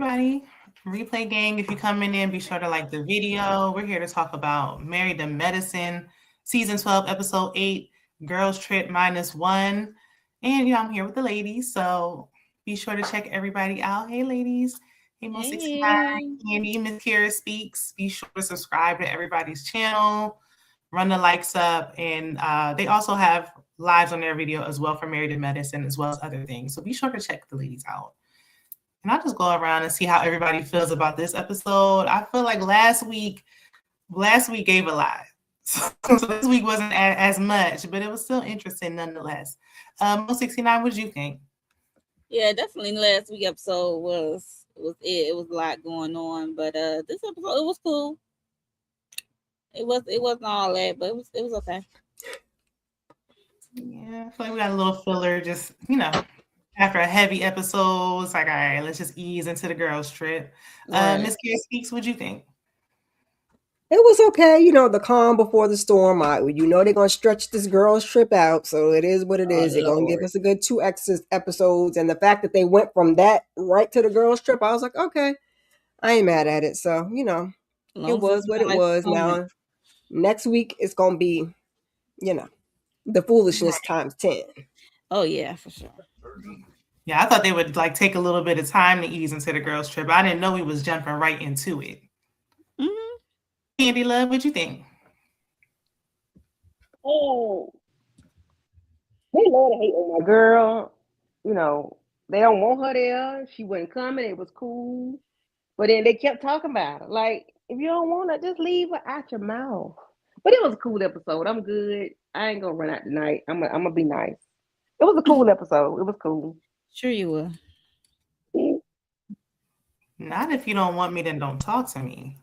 everybody. Replay gang, if you're coming in, be sure to like the video. We're here to talk about Married to Medicine, Season 12, Episode 8, Girls Trip -1. And, I'm here with the ladies, so be sure to check everybody out. Hey, ladies. Hey, Mo 69, Candy, Miss Kira Speaks. Be sure to subscribe to everybody's channel, run the likes up, and they also have lives on their video as well for Married to Medicine, as well as other things. So be sure to check the ladies out. And I'll just go around and see how everybody feels about this episode. I feel like last week gave a lot. So this week wasn't as much, but it was still interesting nonetheless. Mo 69, what did you think? Yeah, definitely last week episode was it was a lot going on, but this episode it was cool. It wasn't all that, but it was okay. Yeah, I feel like we got a little filler, just after a heavy episode. It's like, all right, let's just ease into the girls' trip. Miss Kira Speaks, what'd you think? It was okay, the calm before the storm. They're gonna stretch this girls' trip out, so it is what it is. They're gonna give us a good 2 episodes, and the fact that they went from that right to the girls' trip, I was like, okay, I ain't mad at it. So it was what it was. Now next week it's gonna be, the foolishness times 10. Oh yeah, for sure. Yeah, I thought they would take a little bit of time to ease into the girls' trip. I didn't know we was jumping right into it. Mm-hmm. Candy Love, what you think? Oh, they love to hate on my girl. They don't want her there. She wasn't coming. It was cool. But then they kept talking about her. Like, if you don't want her, just leave her out your mouth. But it was a cool episode. I'm good. I ain't going to run out tonight. I'm going to be nice. It was a cool episode. It was cool. Sure you will. Not if you don't want me, then don't talk to me.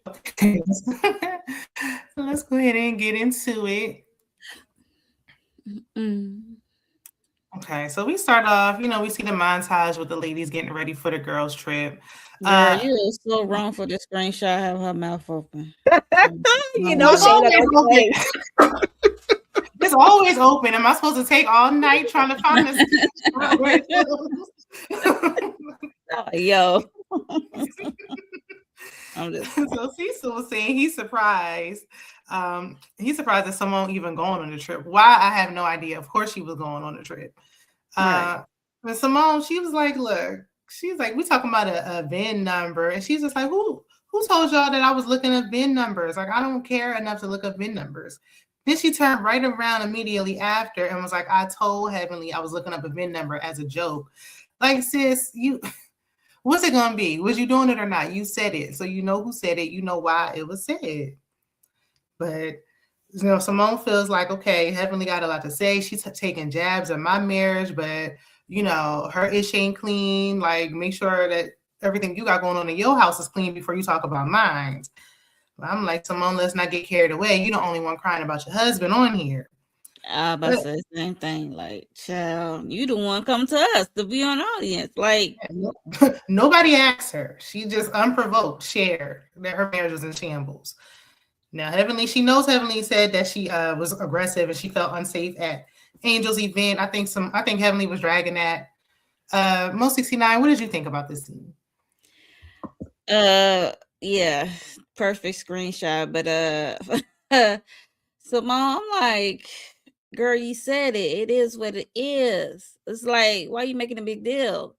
Okay. So let's go ahead and get into it. Okay, so we start off, we see the montage with the ladies getting ready for the girls' trip. Girl, you are so wrong for the screenshot. Have her mouth open. It's always open. Am I supposed to take all night trying to find this? Yo. So Cecil was saying he's surprised. He's surprised that someone even going on the trip. Why? I have no idea. Of course she was going on the trip. Right. And Simone, she was like, look, she's like, we talking about a VIN number. And she's just like, who told y'all that I was looking up VIN numbers? Like, I don't care enough to look up VIN numbers. Then she turned right around immediately after and was like, I told Heavenly I was looking up a VIN number as a joke. Like, sis, what's it going to be? Was you doing it or not? You said it. So you know who said it. You know why it was said. But, Simone feels like, okay, Heavenly got a lot to say. She's taking jabs at my marriage, but, her ish ain't clean. Like, make sure that everything you got going on in your house is clean before you talk about mine. But I'm like, Simone, let's not get carried away. You the only one crying about your husband on here. I about to say the same thing. Like, child, you the one coming to us to be on audience. Like, nobody asked her. She just unprovoked shared that her marriage was in shambles. Now, Heavenly, she knows Heavenly said that she was aggressive and she felt unsafe at Angel's event. I think Heavenly was dragging that. Mo 69, what did you think about this scene? Yeah, perfect screenshot. But so Mom, I'm like, girl, you said it. It is what it is. It's like, why are you making a big deal?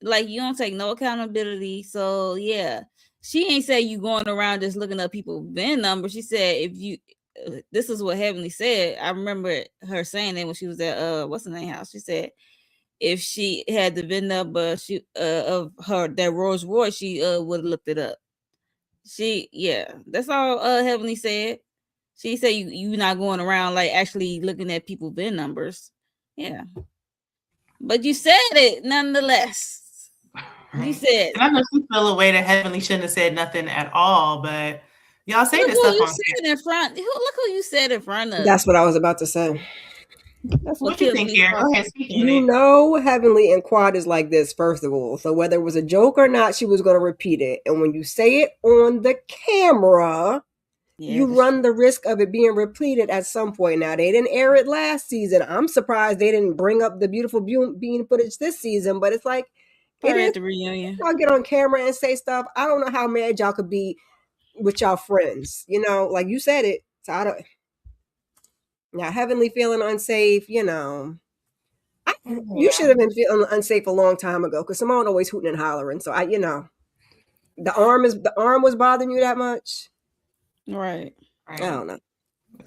Like, you don't take no accountability. So yeah, she ain't say you going around just looking up people's VIN numbers. She said if you, this is what Heavenly said. I remember her saying that when she was at what's the name house. She said if she had the VIN number of her that Rolls Royce, she would have looked it up. That's all Heavenly said. She said you not going around like actually looking at people's VIN numbers. Yeah. But you said it nonetheless. You said and I know she feel a way that Heavenly shouldn't have said nothing at all, but y'all say this stuff on in front. Look who you said in front of. That's what I was about to say. That's what you think here. Go ahead, Heavenly and Quad is like this, first of all. So whether it was a joke or not, she was going to repeat it. And when you say it on the camera, you run the risk of it being repeated at some point. Now, they didn't air it last season. I'm surprised they didn't bring up the beautiful bean footage this season. But it's like, It Probably is. at the reunion. Y'all get on camera and say stuff. I don't know how mad y'all could be with y'all friends. You know, like you said it. So I don't. Now, Heavenly feeling unsafe. You know, you should Yeah. have been feeling unsafe a long time ago because Simone always hooting and hollering. So you know, the arm was bothering you that much. Right. I Right. don't know.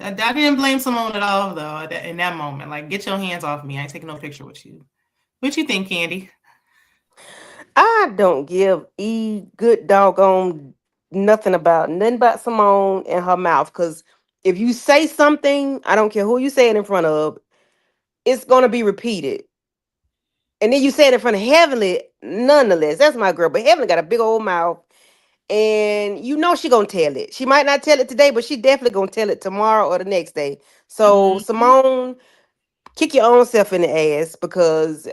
I didn't blame Simone at all, though, in that moment. Like, get your hands off me. I ain't taking no picture with you. What you think, Candy? I don't give good doggone nothing about Simone and her mouth. Because if you say something, I don't care who you say it in front of, it's gonna be repeated. And then you say it in front of Heavenly, nonetheless. That's my girl. But Heavenly got a big old mouth. And you know she gonna tell it. She might not tell it today, but she definitely gonna tell it tomorrow or the next day. So Mm-hmm. Simone, kick your own self in the ass because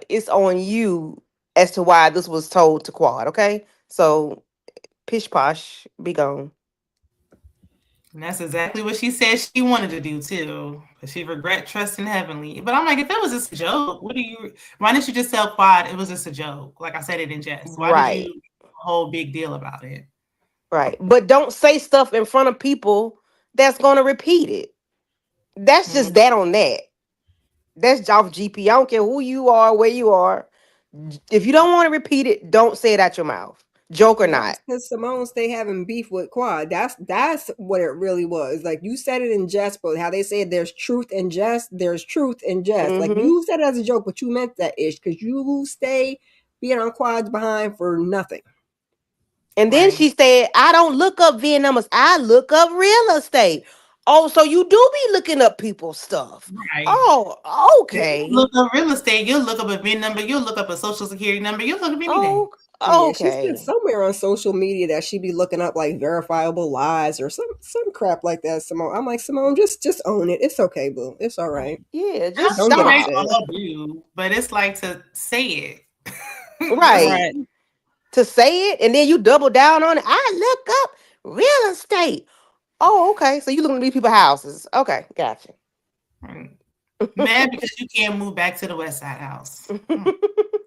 it's on you as to why this was told to Quad, okay? So pish posh, be gone. And that's exactly what she said she wanted to do, too. But she regret trusting Heavenly. But I'm like, if that was just a joke, why didn't you just tell Quad it was just a joke? Like I said it in jest. Why did you Right, make a whole big deal about it? right. But don't say stuff in front of people that's gonna repeat it. That's Mm, just that on that. That's off GP. I don't care who you are, where you are. If you don't want to repeat it, don't say it out your mouth. Joke or That's not. because Simone stay having beef with Quad. That's what it really was. Like you said it in jest, but how they say there's truth in jest, there's truth in jest. Like Hmm. you said it as a joke, but you meant that ish because you stay being on Quad's behind for nothing. And then right. she said, I don't look up VIN numbers. I look up real estate. Oh, so you do be looking up people's stuff. Right. Oh, If you okay. look up real estate, you'll look up a VIN number, you'll look up a social security number, you'll look up anything. Oh, Yeah, she said okay. somewhere on social media that she be looking up like verifiable lies or some crap like that. Simone, I'm like Simone, just own it. It's okay, boo. It's all right. Yeah, And just I'm Don't get sure they stop. upset. all do, but it's like to say it. Just Right. Right. To say it and then you double down on it. I look up real estate. Oh, okay. So you looking at these people's houses. Okay, gotcha. mad because you can't move back to the West Side house. Hmm.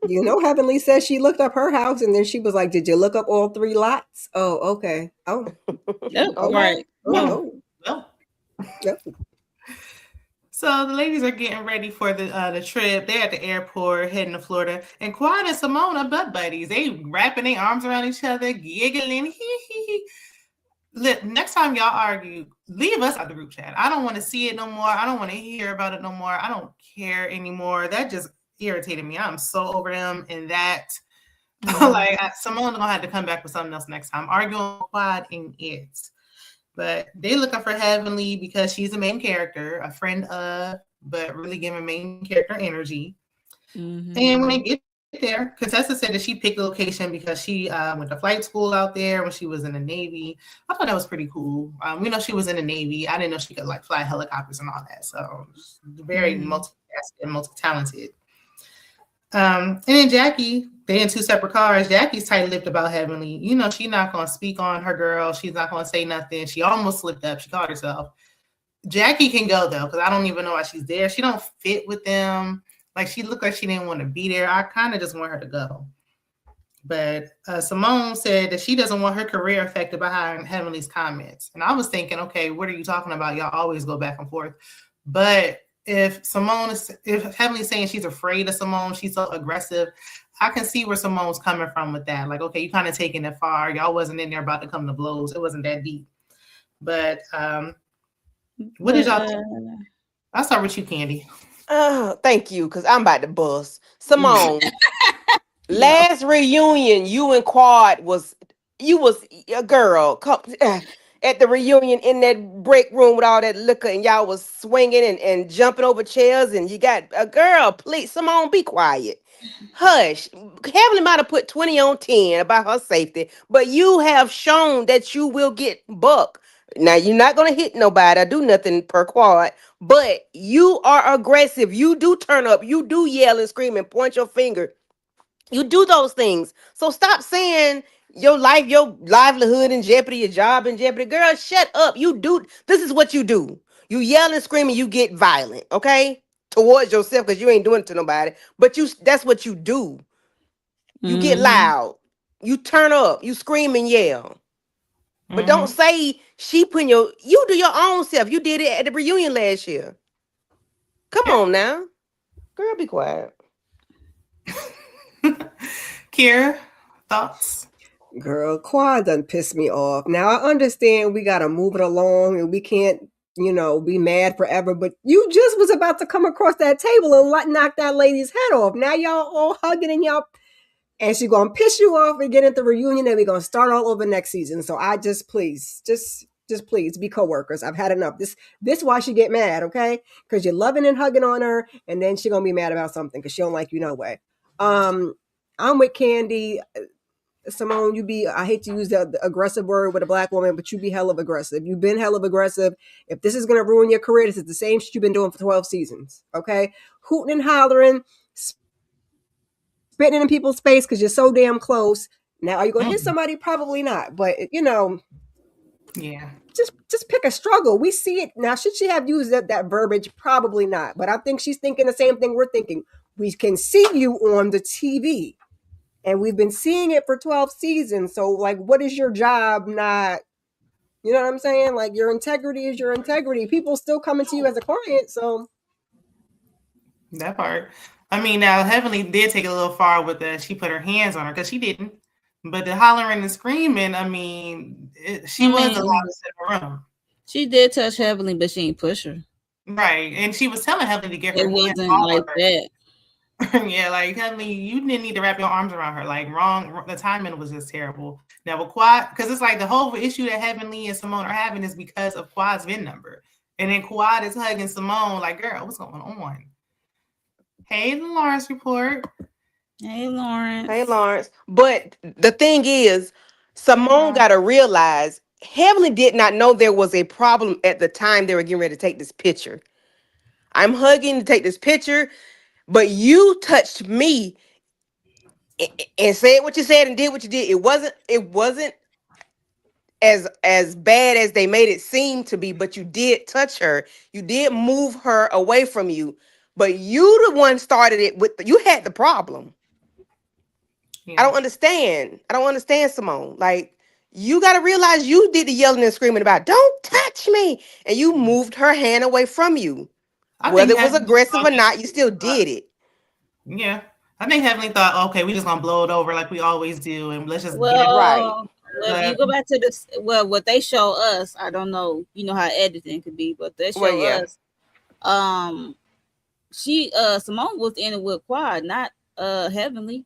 You know, Heavenly says she looked up her house and then she was like, "Did you look up all three lots?" Oh, okay. Oh, Yep. oh, Okay. Right. oh, Hmm. Oh. oh. Well, Yep. so the ladies are getting ready for the trip. They're at the airport heading to Florida, and Quad and Simone are butt buddies. They wrapping their arms around each other, giggling. Next time y'all argue, leave us out the group chat. I don't want to see it no more. I don't want to hear about it no more. I don't care anymore. That just irritated me. I'm so over them and that. Like Simone gonna have to come back with something else next time. Arguing with Quad ain't it. But they looking for Heavenly because she's a main character, a friend of, but really giving main character energy. Mm-hmm. And when they get there, Contessa said that she picked the location because she went to flight school out there when she was in the Navy. I thought that was pretty cool. We know she was in the Navy. I didn't know she could like fly helicopters and all that. So very Mm-hmm. multifaceted and multi-talented. And then Jackie, they in two separate cars. Jackie's tight-lipped about Heavenly. You know, she's not gonna speak on her girl. She's not gonna say nothing. She almost slipped up. She caught herself. Jackie can go though, because I don't even know why she's there. She don't fit with them. Like she looked like she didn't want to be there. I kind of just want her to go. But Simone said that she doesn't want her career affected by Heavenly's comments. And I was thinking, okay, what are you talking about? Y'all always go back and forth. But if Heavenly's saying she's afraid of Simone, she's so aggressive, I can see where Simone's coming from with that. Like, okay, you kind of taking it far. Y'all wasn't in there about to come to blows. It wasn't that deep. But what did But y'all think? I'll start with you, Candy. Oh, thank you, because I'm about to bust. Simone, yeah. last reunion, you and Quad was a girl at the reunion in that break room with all that liquor, and y'all was swinging and jumping over chairs, and you got a girl. Please, Simone, be quiet. Hush. Heavenly might have put 20 on 10 about her safety, but you have shown that you will get buck. Now, you're not going to hit nobody or do nothing per Quad, but you are aggressive. You do turn up. You do yell and scream and point your finger. You do those things. So stop saying your life, your livelihood in jeopardy, your job in jeopardy. Girl, shut up. You do. This is what you do. You yell and scream and you get violent, okay? Towards yourself because you ain't doing it to nobody. But that's what you do. You get loud. You turn up. You scream and yell. But don't say she putting you do your own self. You did it at the reunion last year. Come on now. Girl, be quiet. Kiera, thoughts? Girl, Quad done pissed me off. Now I understand we gotta move it along and we can't, be mad forever. But you just was about to come across that table and knock that lady's head off. Now y'all all hugging and she gonna piss you off and get at the reunion and we're gonna start all over next season. So I just please be co-workers. I've had enough. This why she get mad, okay? Because you're loving and hugging on her, and then she gonna be mad about something because she don't like you no way. I'm with Candy. Simone, I hate to use the aggressive word with a black woman, but you be hell of aggressive. You've been hell of aggressive. If this is going to ruin your career, this is the same shit you've been doing for 12 seasons. Okay? Hooting and hollering, spitting in people's face because you're so damn close. Now, are you going to hit somebody? Probably not. But, yeah. Just pick a struggle. We see it. Now, should she have used that verbiage? Probably not. But I think she's thinking the same thing we're thinking. We can see you on the TV. And we've been seeing it for 12 seasons. So, like, what is your job not, you know what I'm saying? Like, your integrity is your integrity. People still coming to you as a client, so. That part. I mean, now, Heavenly did take it a little far with that. She put her hands on her, because she didn't. But the hollering and screaming, I mean, she was the loudest in the room. She did touch Heavenly, but she didn't push her. Right. And she was telling Heavenly to get her hands wasn't off like her. that. Yeah, like Heavenly, you didn't need to wrap your arms around her. Like wrong, the timing was just terrible. Now with Quad, because it's like the whole issue that Heavenly and Simone are having is because of Quad's VIN number, and then Quad is hugging Simone like, "Girl, what's going on?" Hey, the Lawrence report. Hey, Lawrence. Hey, Lawrence. But the thing is, Simone got to realize Heavenly did not know there was a problem at the time they were getting ready to take this picture. I'm hugging to take this picture, but you touched me and said what you said and did what you did. It wasn't as bad as they made it seem to be, but you did touch her. You did move her away from you, but you the one started it you had the problem. Yeah. I don't understand, Simone. Like, you got to realize you did the yelling and screaming about, "Don't touch me." And you moved her hand away from you. Whether it was aggressive or not, you still did it. Yeah. I think Heavenly thought, okay, we just gonna blow it over like we always do, and let's just get it right. Well, if you go back to this, what they show us, I don't know, how editing could be, but they show us. Simone was in it with Quad, not Heavenly.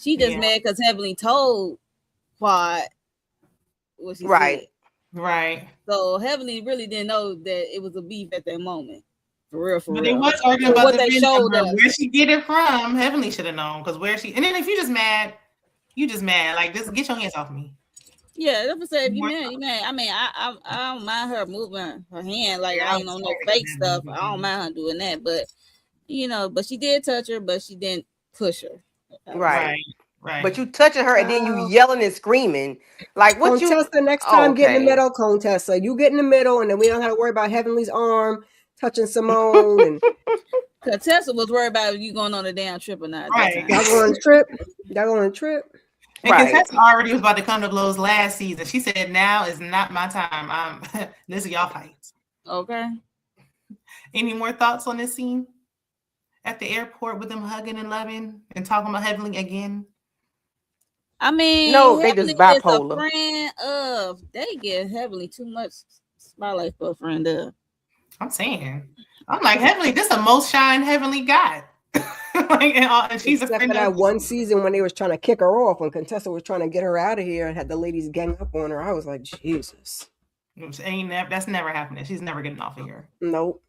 She just mad because Heavenly told Quad what she said. Right. So Heavenly really didn't know that it was a beef at that moment. For real. But they was arguing about what they showed us. Where she get it from, Heavenly should have known, because and then if you just mad, like, just get your hands off me. Yeah, that's what I said. If you mad, you mad. I mean, I don't mind her moving her hand, like, I ain't on no fake stuff. I don't mind her doing that, but but she did touch her, but she didn't push her. Right. But you touching her and then you yelling and screaming. Like, what Contessa, next time get in the middle, Contessa. You get in the middle, and then we don't have to worry about Heavenly's arm touching Simone. And Contessa was worried about you going on a damn trip or not. Right. Y'all going on a trip? Y'all going on a trip? And Contessa already was about to come to blows last season. She said, "Now is not my time. This is y'all fights." Okay. Any more thoughts on this scene at the airport with them hugging and loving and talking about Heavenly again? I mean, no, they just bipolar. A friend of, they give Heavenly too much spotlight for a friend of. I'm saying, I'm like, Heavenly, this is the most shine Heavenly got. And she's except for that one season when they was trying to kick her off, when Contessa was trying to get her out of here and had the ladies gang up on her. I was like, Jesus. That's never happening. She's never getting off of here. Nope.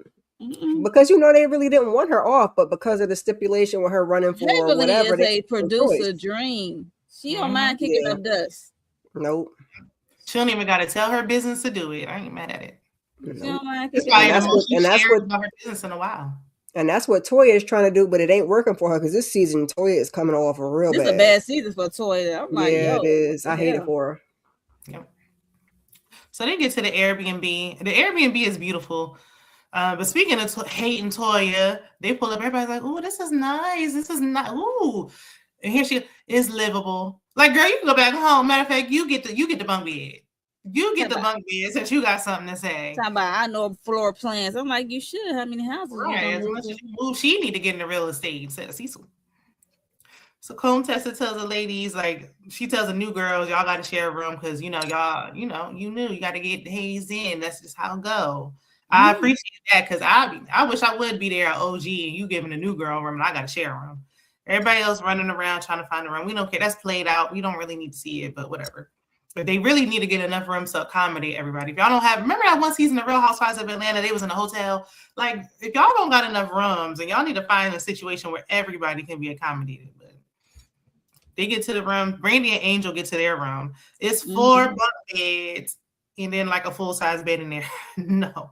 Because they really didn't want her off, but because of the stipulation with her running for Heavenly whatever, is a producer dream. She don't mind kicking up dust. Nope. She don't even got to tell her business to do it. I ain't mad at it. Nope. She don't mind kicking up dust. And that's what about her business in a while. And that's what Toya is trying to do, but it ain't working for her because this season Toya is coming off real bad. It's a bad season for Toya. I'm like, yeah, it is. I hate it for her. Yep. So they get to the Airbnb. The Airbnb is beautiful. But speaking of hating Toya, they pull up. Everybody's like, "Ooh, this is nice. This is not. Ooh." And here she is livable. Like, girl, you can go back home. Matter of fact, you get the bunk bed. You get the bunk bed since you got something to say. Talking about I know floor plans. I'm like, you should. How many houses you Right. gonna As move much to? as you move, she need to get into real estate. Cecil. So Comb Tessa tells the ladies, like, she tells the new girls, y'all got to share a room because, y'all, you knew you got to get hazed in. That's just how it go. I appreciate that because I wish I would be there at OG and you giving a new girl a room and I got to share a room. Everybody else running around trying to find a room. We don't care. That's played out. We don't really need to see it, but whatever. But they really need to get enough rooms to accommodate everybody. If y'all don't have, remember that one season of Real Housewives of Atlanta, they was in a hotel. Like, if y'all don't got enough rooms, and y'all need to find a situation where everybody can be accommodated. But they get to the room. Brandy and Angel get to their room. It's 4 bunk beds and then like a full-size bed in there. No.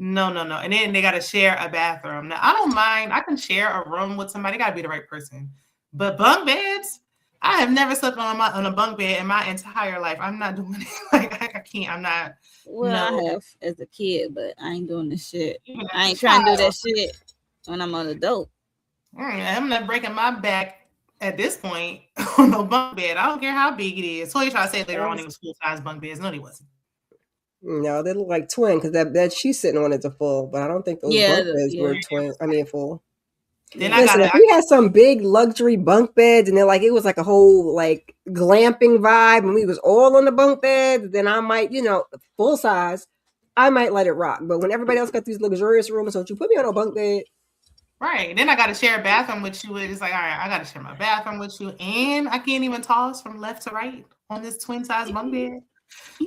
And then they got to share a bathroom. Now, I don't mind. I can share a room with somebody. Got to be the right person. But bunk beds, I have never slept on a bunk bed in my entire life. I'm not doing it. Like, I can't. I'm not. Well, no. I have as a kid, but I ain't doing this shit. I ain't trying to do that shit when I'm an adult. I'm not breaking my back at this point on no bunk bed. I don't care how big it is. So you try to say later on it was full-size bunk beds. No, they wasn't. No, they look like twin because that bed she's sitting on is a full, but I don't think those bunk beds were twin. I mean full. Then listen, if we had some big luxury bunk beds and then like it was like a whole like glamping vibe and we was all on the bunk beds, then I might, full size, I might let it rock. But when everybody else got these luxurious rooms, don't you put me on a bunk bed? Right. Then I got to share a bathroom with you. It's like, all right, I got to share my bathroom with you. And I can't even toss from left to right on this twin size bunk bed.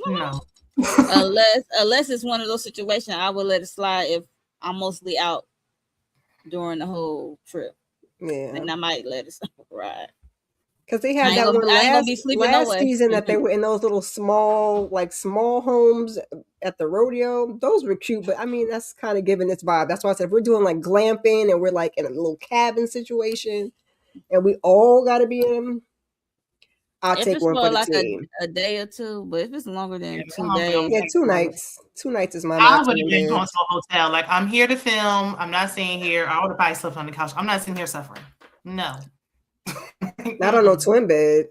No. unless it's one of those situations, I would let it slide if I'm mostly out during the whole trip. Yeah. And I might let it ride. Because they had that one last season that they were in those little small homes at the rodeo. Those were cute, but I mean, that's kind of giving its vibe. That's why I said if we're doing like glamping and we're like in a little cabin situation and we all got to be in, I'll take one for the like team. A day or two, but if it's longer than 2 days. Yeah, 2 nights. 2 nights is my maximum. I would have been going to a hotel. Like, I'm here to film. I'm not staying here. I would have probably slept on the couch. I'm not sitting here suffering. No. Not on no twin bed.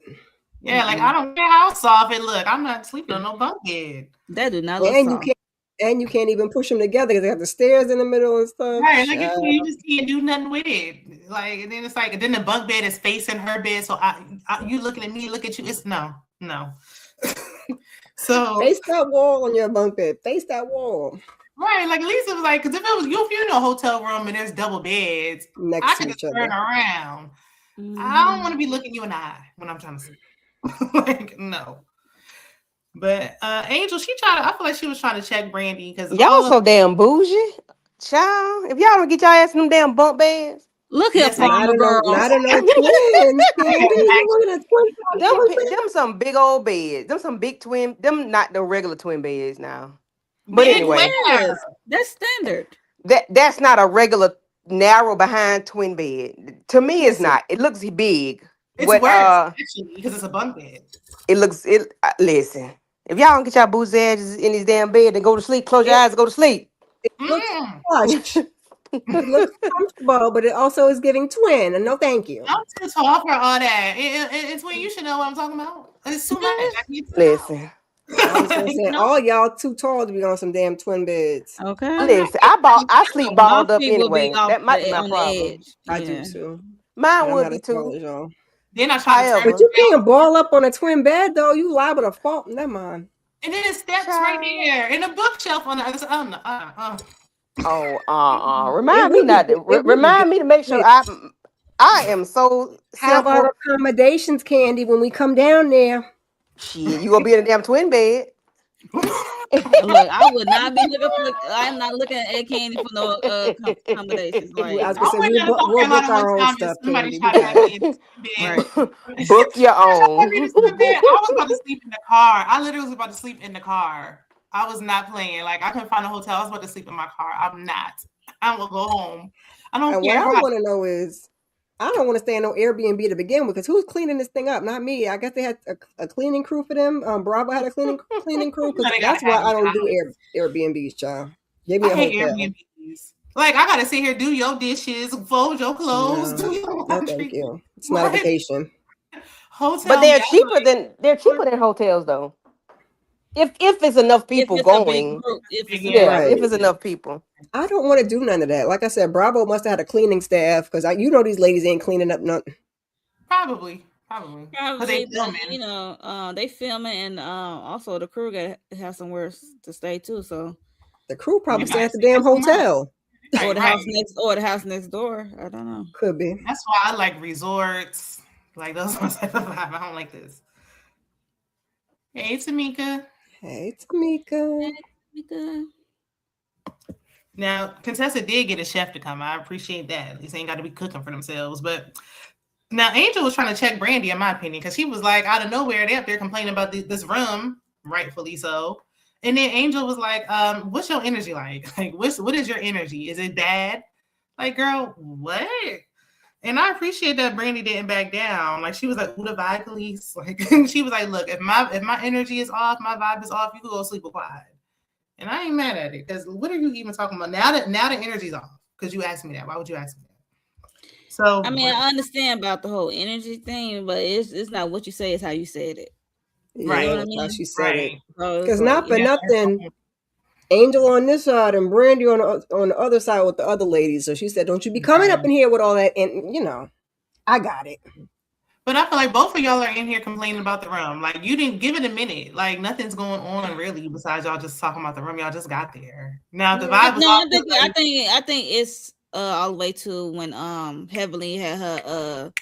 Yeah, like I don't care how soft it look. I'm not sleeping on no bunk bed. That do not look soft. You can't even push them together because they have the stairs in the middle and stuff. Right, like you just can't do nothing with it. Like, and then it's like, then the bunk bed is facing her bed, so you looking at me, look at you. It's no. So face that wall on your bunk bed. Face that wall. Right, like at least it was like, because if it was you, if you're in a hotel room and there's double beds, I could just turn around. I don't want to be looking you in the eye when I'm trying to sleep. Like, no. But Angel, I feel like she was trying to check Brandy because y'all so damn bougie, child. If y'all don't get y'all ass in them damn bunk beds, look at farmer girls. Not enough twins. Them some big old beds. Them some big twin. Them not the regular twin beds now. But anyway, that's standard. That's not a regular narrow behind twin bed. To me, it's not. It looks big. It's worse actually because it's a bunk bed. Listen. If y'all don't get y'all boots edges in this damn bed and go to sleep, close your eyes and go to sleep. It looks plush. It looks comfortable, but it also is giving twin. And no, thank you. I'm too tall for all that. It's when you should know what I'm talking about. It's too much. Listen. I was gonna say, all y'all too tall to be on some damn twin beds. Okay. Listen, I sleep balled up anyway. That might be my problem. I do too. Mine would be too. Then I try to but you can't ball up on a twin bed though. You liable to fall. Never mind. And then it steps right there in a bookshelf on the other side. Remind me to make sure I am so have our accommodations, Candy, when we come down there. Shit, you gonna be in a damn twin bed. Look, I would not be looking for. I'm not looking at Candy for no accommodations. Like, I was gonna say we'll book our own stuff. Somebody tried to have me in bed. Book your own. I was about to sleep in the car. I literally was about to sleep in the car. I was not playing. Like I couldn't find a hotel. I was about to sleep in my car. I'm not. I will go home. I don't care. What I want to know is, I don't want to stay in no Airbnb to begin with because who's cleaning this thing up? Not me. I guess they had a cleaning crew for them. Bravo had a cleaning crew because that's why I don't do Airbnbs, child. Give me a hotel. Airbnbs. Like, I gotta sit here, do your dishes, fold your clothes, do No, your no, thank laundry. you. It's not a What? vacation. But Hotel, yeah. they're cheaper than hotels though. If it's enough If people it's a big going, group, if it's a big yeah, Right. if group, it's enough people. I don't want to do none of that. Like I said, Bravo must have had a cleaning staff because these ladies ain't cleaning up nothing. Probably. Because they probably, but filming. they filming, and also the crew got to have somewhere to stay too. So, The crew You probably stay might at the see damn it tomorrow. hotel. or Right, the right. house next door. I don't know. Could be. That's why I like resorts. Like those ones type of vibe. I don't like this. Hey, Tamika. Hey, Tamika. Because Now, Contessa did get a chef to come. I appreciate that. At least they ain't got to be cooking for themselves. But now Angel was trying to check Brandy, in my opinion, because she was like out of nowhere, they up there complaining about this room, rightfully so. And then Angel was like, what's your energy like? Like, what is your energy? Is it bad? Like, girl, what? And I appreciate that Brandy didn't back down. Like she was like, "Ooh, the vibe police." Like she was like, "Look, if my energy is off, my vibe is off. You can go sleep with quiet." And I ain't mad at it because what are you even talking about now the energy's off? Because you asked me that. Why would you ask me that? So I mean, I understand about the whole energy thing, but it's not what you say; it's how you said it. You know Yeah, what right, I that's how mean? she said it. right, So it's Because like, not for yeah, nothing, Angel on this side and Brandy on the other side with the other ladies. So she said, "Don't you be coming up right. in here with all that." And I got it. But I feel like both of y'all are in here complaining about the room. Like you didn't give it a minute. Like nothing's going on really besides y'all just talking about the room. Y'all just got there. Now if the vibe was no, off, I think it's all the way to when Heavenly had her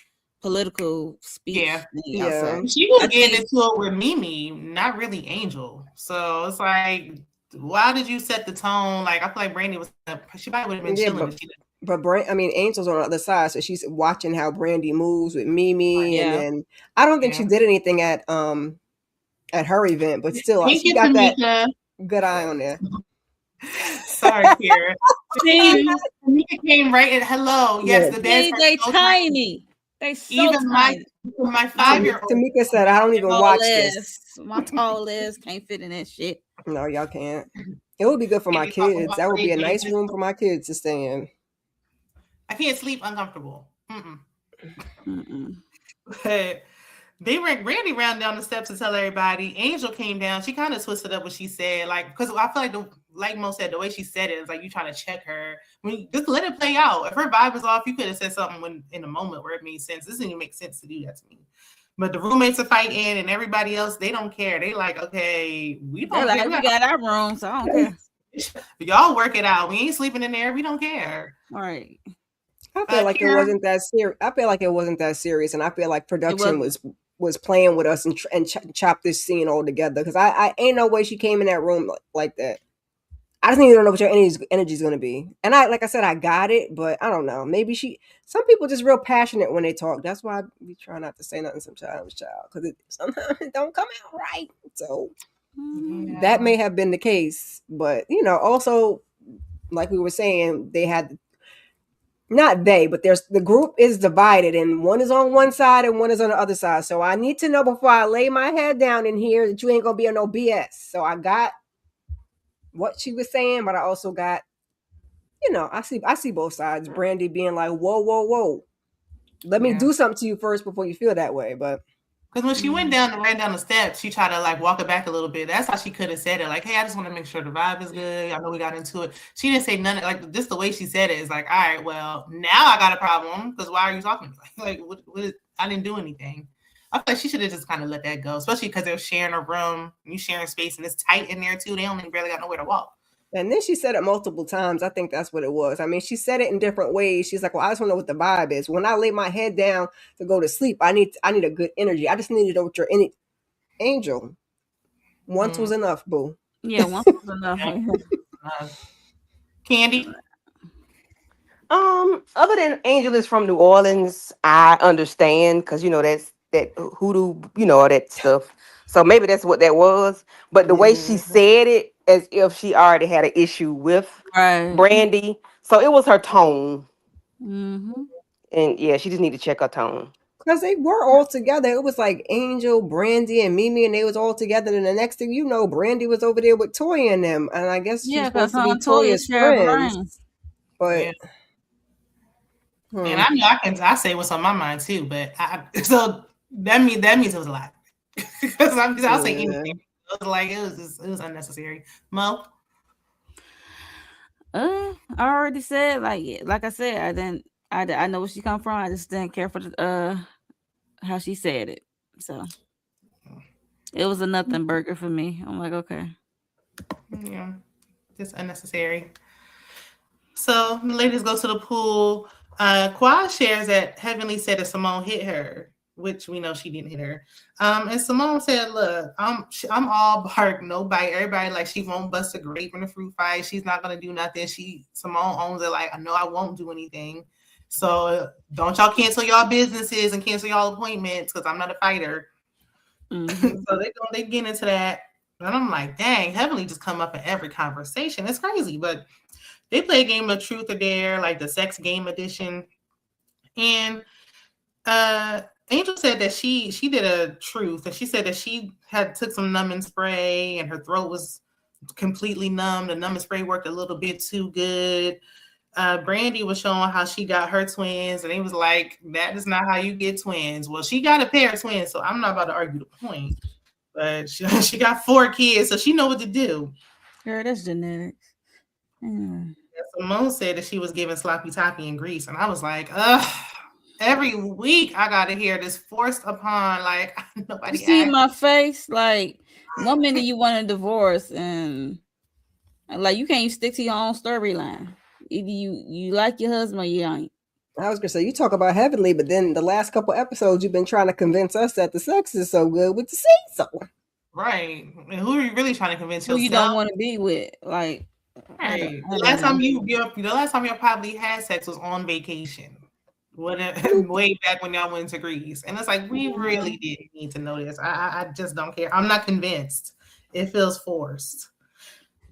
political speech yeah. thing Yeah. outside. She was I getting think into it with Mimi, not really Angel. So it's like, why did you set the tone? Like I feel like Brandy was, she probably would have been Yeah, chilling if she didn't. Angel's on the other side, so she's watching how Brandy moves with Mimi, and yeah. then I don't think Yeah. she did anything at her event, but still, Thank she you, got that Tamika. good eye on there. Sorry, Kira. Tamika came right in. Hello. Yes, Yeah, the beds See, are they so tiny. tiny. They so Even tiny. my My 5-year-old. Tamika said, "I don't even watch this." tall ass can't fit in that shit. No, y'all can't. It would be good for my Can't talk kids. about That would be a nice babies. room for my kids to stay in. I can't sleep uncomfortable. Mm-mm. But they went Randy ran down the steps to tell everybody. Angel came down. She kind of twisted up what she said, like because I feel like Mo said, the way she said it is like you trying to check her. Just let it play out. If her vibe was off, you could have said something when in a moment where it made sense. This didn't even make sense to do that to me. But the roommates are fighting, and everybody else they don't care. They like, okay, we They're don't like, care. we got our room, so I don't care. Y'all work it out. We ain't sleeping in there. We don't care. All right. I feel like it Kira, wasn't that serious. I feel like it wasn't that serious, and I feel like production wasn't. was playing with us and chopped this scene all together. Because I ain't no way she came in that room like that. I just need to know what your energy is going to be. And like I said, I got it, but I don't know. Maybe some people just real passionate when they talk. That's why we try not to say nothing sometimes, child, because sometimes it don't come out right. So that may have been the case, but also like we were saying, they had not they, but the group is divided, and one is on one side and one is on the other side. So I need to know before I lay my head down in here that you ain't gonna be on no BS. So I got what she was saying, but I also got, I see both sides. Brandy being like, whoa, whoa, whoa. Let me do something to you first before you feel that way. But because when she went down and ran down the steps, she tried to like walk it back a little bit. That's how she could have said it. Like, hey, I just want to make sure the vibe is good. I know we got into it. She didn't say none of like just the way she said it is like, all right, well, now I got a problem because why are you talking to me? Like what I didn't do anything. I feel like she should have just kind of let that go, especially because they're sharing a room, you sharing space, and it's tight in there too. They only barely got nowhere to walk. and then she said it multiple times. I think that's what it was. I mean, she said it in different ways. She's like, well, I just want to know what the vibe is. When I lay my head down to go to sleep, I need a good energy. I just need to know what your angel. Once was enough, boo. Yeah, once was enough. Candy. Other than Angel is from New Orleans, I understand because that's that hoodoo, all that stuff. So maybe that's what that was. But the way she said it, as if she already had an issue with Right. Brandy, so it was her tone, Mm-hmm. and yeah, she just need to check her tone. Because they were all together. It was like Angel, Brandy, and Mimi, and they was all together. And the next thing you know, Brandy was over there with Toya and them. And I guess she's Yeah, because supposed to be Toya Toya's share friends. brains. But yeah. And I know I say what's on my mind too, but so that means it was a lot. Because I'll say anything. It was like it was unnecessary. Mo? I already said like I said, I know where she come from. I just didn't care for the how she said it. So it was a nothing burger for me. I'm like, okay. Yeah. Just unnecessary. So the ladies go to the pool. Quad shares that Heavenly said that Simone hit her, which we know she didn't hit her. And Simone said, "Look, I'm all bark, no bite. Everybody like she won't bust a grape in a fruit fight. She's not gonna do nothing. Simone owns it. Like I know I won't do anything. So don't y'all cancel y'all businesses and cancel y'all appointments because I'm not a fighter." Mhm. So they get into that, and I'm like, dang, Heavenly just come up in every conversation. It's crazy, but they play a game of truth or dare, like the sex game edition. And Angel said that she did a truth, and she said that she had took some numbing spray and her throat was completely numb. The numbing spray worked a little bit too good. Brandy was showing how she got her twins, and he was like, that is not how you get twins. Well, she got a pair of twins, so I'm not about to argue the point. But she got 4 kids, so she know what to do. Girl, that's genetics. Mm. Simone said that she was giving sloppy toppy in Greece, and I was like, ugh. Every week I gotta hear this forced upon, like You nobody see asked. my face? Like one minute you want a divorce and like you can't even stick to your own storyline. Either you like your husband or you ain't. I was gonna say you talk about Heavenly, but then the last couple episodes you've been trying to convince us that the sex is so good with the season. Right. And who are you really trying to convince Who yourself? you don't want to be with? Like Right. I The don't last time you probably had sex was on vacation. Way back when y'all went to Greece. And it's like we really didn't need to know this. I just don't care. I'm not convinced. It feels forced.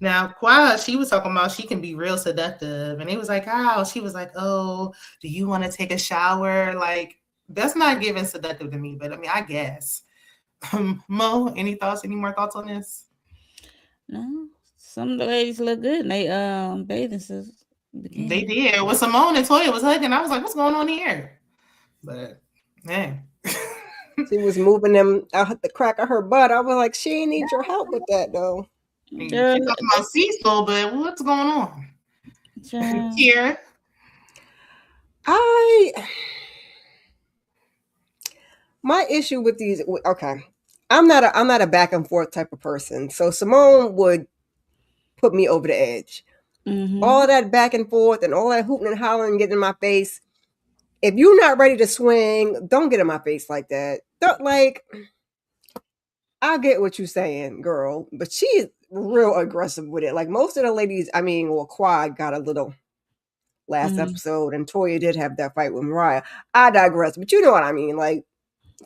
Now, Quad, she was talking about she can be real seductive. And it was like, oh, she was like, oh, do you want to take a shower? Like, that's not giving seductive to me, but I mean, I guess. Mo, any more thoughts on this? No. Some of the ladies look good in they bathing suits. They did. With Simone and Toya was hugging. I was like, what's going on here? But man. She was moving them out the crack of her butt. I was like, she ain't need your help with that though. She's talking about Cecil, but what's going on? Here. My issue with these, okay, I'm not a back and forth type of person. So Simone would put me over the edge. Mm-hmm. All of that back and forth and all that hooting and hollering and getting in my face. If you're not ready to swing, don't get in my face like that. Don't like. I get what you're saying, girl, but she's real aggressive with it. Like most of the ladies, I mean, well, Quad got a little last episode, and Toya did have that fight with Mariah. I digress, but you know what I mean. Like,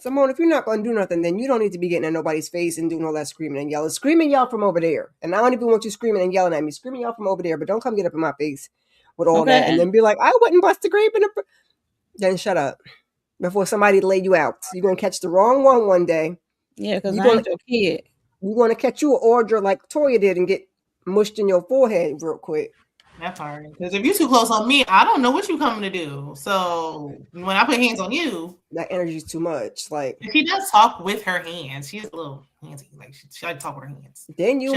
Simone, if you're not going to do nothing, then you don't need to be getting in nobody's face and doing all that screaming and yelling. Screaming yell from over there. And I don't even want you screaming and yelling at me. Screaming yell from over there, but don't come get up in my face with all that and then be like, I wouldn't bust a grape in a... Then shut up before somebody lay you out. You're going to catch the wrong one day. Yeah, because I ain't your kid. You're going to catch you an order like Toya did and get mushed in your forehead real quick. That part. Because if you're too close on me, I don't know what you're coming to do. So when I put hands on you, that energy's too much. Like she does talk with her hands. She's a little handsy. Like she like to talk with her hands. Then you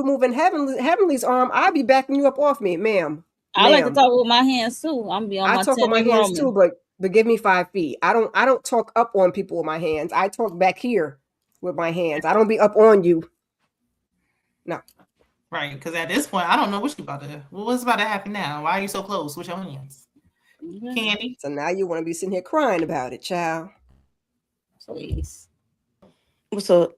moving Heavenly's arm. I'll be backing you up off me, ma'am. I like to talk with my hands too. I'm be on my. I talk with my hands too, but give me 5 feet. I don't talk up on people with my hands. I talk back here with my hands. I don't be up on you. No. Right, because at this point, I don't know what's about to happen now. Why are you so close with your hands? Candy. So now you want to be sitting here crying about it, child. Please. What's up?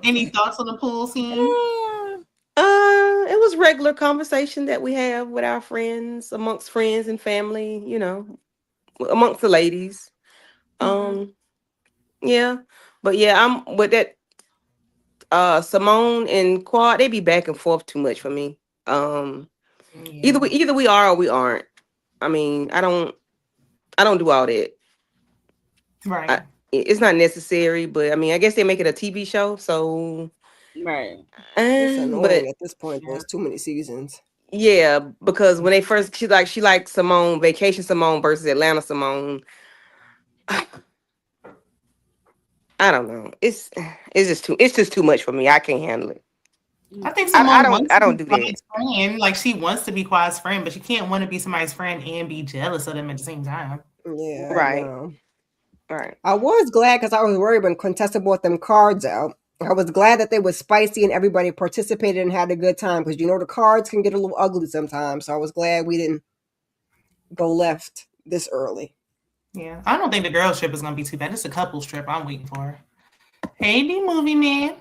Any thoughts on the pool scene? It was regular conversation that we have with our friends, amongst friends and family, you know, amongst the ladies. Yeah. But yeah, I'm with that. Simone and Quad, they be back and forth too much for me. Either we are or we aren't. I mean, I don't do all that. Right. It's not necessary, but I mean, I guess they make it a TV show, so right. It's annoying at this point. There's too many seasons. Yeah, because when they first, she liked Simone, Vacation Simone versus Atlanta Simone. I don't know. It's just too much for me. I can't handle it. I think I Simone don't wants to be do that. Quad's friend. Like she wants to be Quad's friend, but she can't want to be somebody's friend and be jealous of them at the same time. Yeah, I Right. know. Right. I was glad because I was worried when Contessa brought them cards out. I was glad that they were spicy and everybody participated and had a good time because the cards can get a little ugly sometimes. So I was glad we didn't go left this early. Yeah, I don't think the girls trip is gonna be too bad. It's a couples trip I'm waiting for. Hey, D movie man.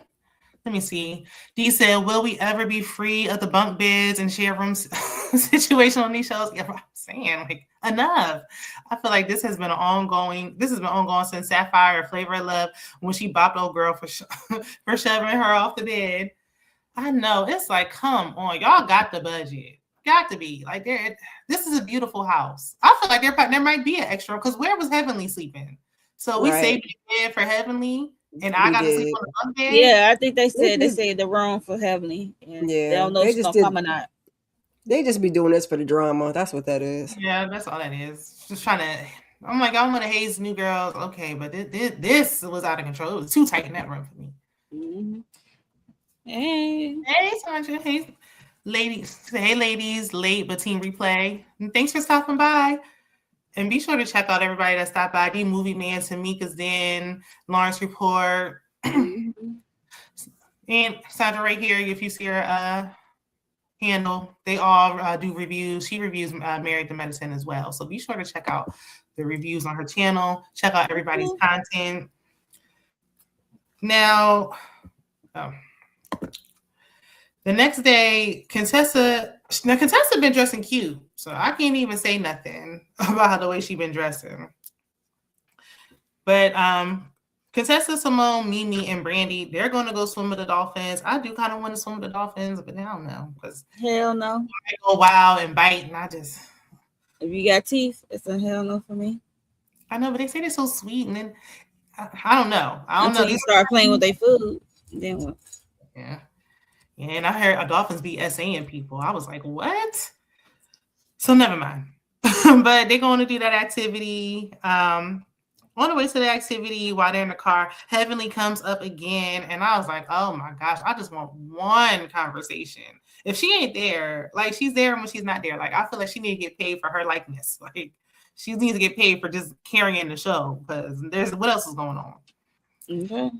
Let me see. D said, "Will we ever be free of the bunk beds and share rooms situation on these shows?" Yeah, I'm saying like enough. I feel like this has been ongoing. This has been ongoing since Sapphire Flavor of Love when she bopped old girl for for shoving her off the bed. I know it's like, come on, y'all got the budget. Got to be like there. This is a beautiful house. I feel like there might be an extra because where was Heavenly sleeping? So we saved the bed for Heavenly, and I got to sleep on the bunk bed. Yeah, I think they said the room for Heavenly. And Yeah, they don't know if she's gonna come or not. They just be doing this for the drama. That's what that is. Yeah, that's all that is. Just trying to. I'm like, I want to haze new girls. Okay, but this was out of control. It was too tight in that room for me. Mm-hmm. Hey, Sandra. Hey, ladies. Hey, ladies. Late but team replay. And thanks for stopping by. And be sure to check out everybody that stopped by. D Movie Man, Tamika's Den, Lawrence Report, and Sandra right here. If you see her handle, they all do reviews. She reviews Married to Medicine as well. So be sure to check out the reviews on her channel. Check out everybody's content. Now, the next day, Contessa been dressing cute, so I can't even say nothing about the way she been dressing. But Contessa, Simone, Mimi, and Brandy, they're going to go swim with the dolphins. I do kind of want to swim with the dolphins, but I don't know because hell no. I go wild and bite, and I just. If you got teeth, it's a hell no for me. I know, but they say they're so sweet, and then I don't know. Until you start playing with their food, then what? Yeah. Yeah, and I heard dolphins be SAing people. I was like, what? So never mind. But they're going to do that activity. On the way to the activity, while they're in the car, Heavenly comes up again. And I was like, oh my gosh, I just want one conversation. If she ain't there, like she's there when she's not there. Like I feel like she needs to get paid for her likeness. Like she needs to get paid for just carrying the show because there's what else is going on. Okay.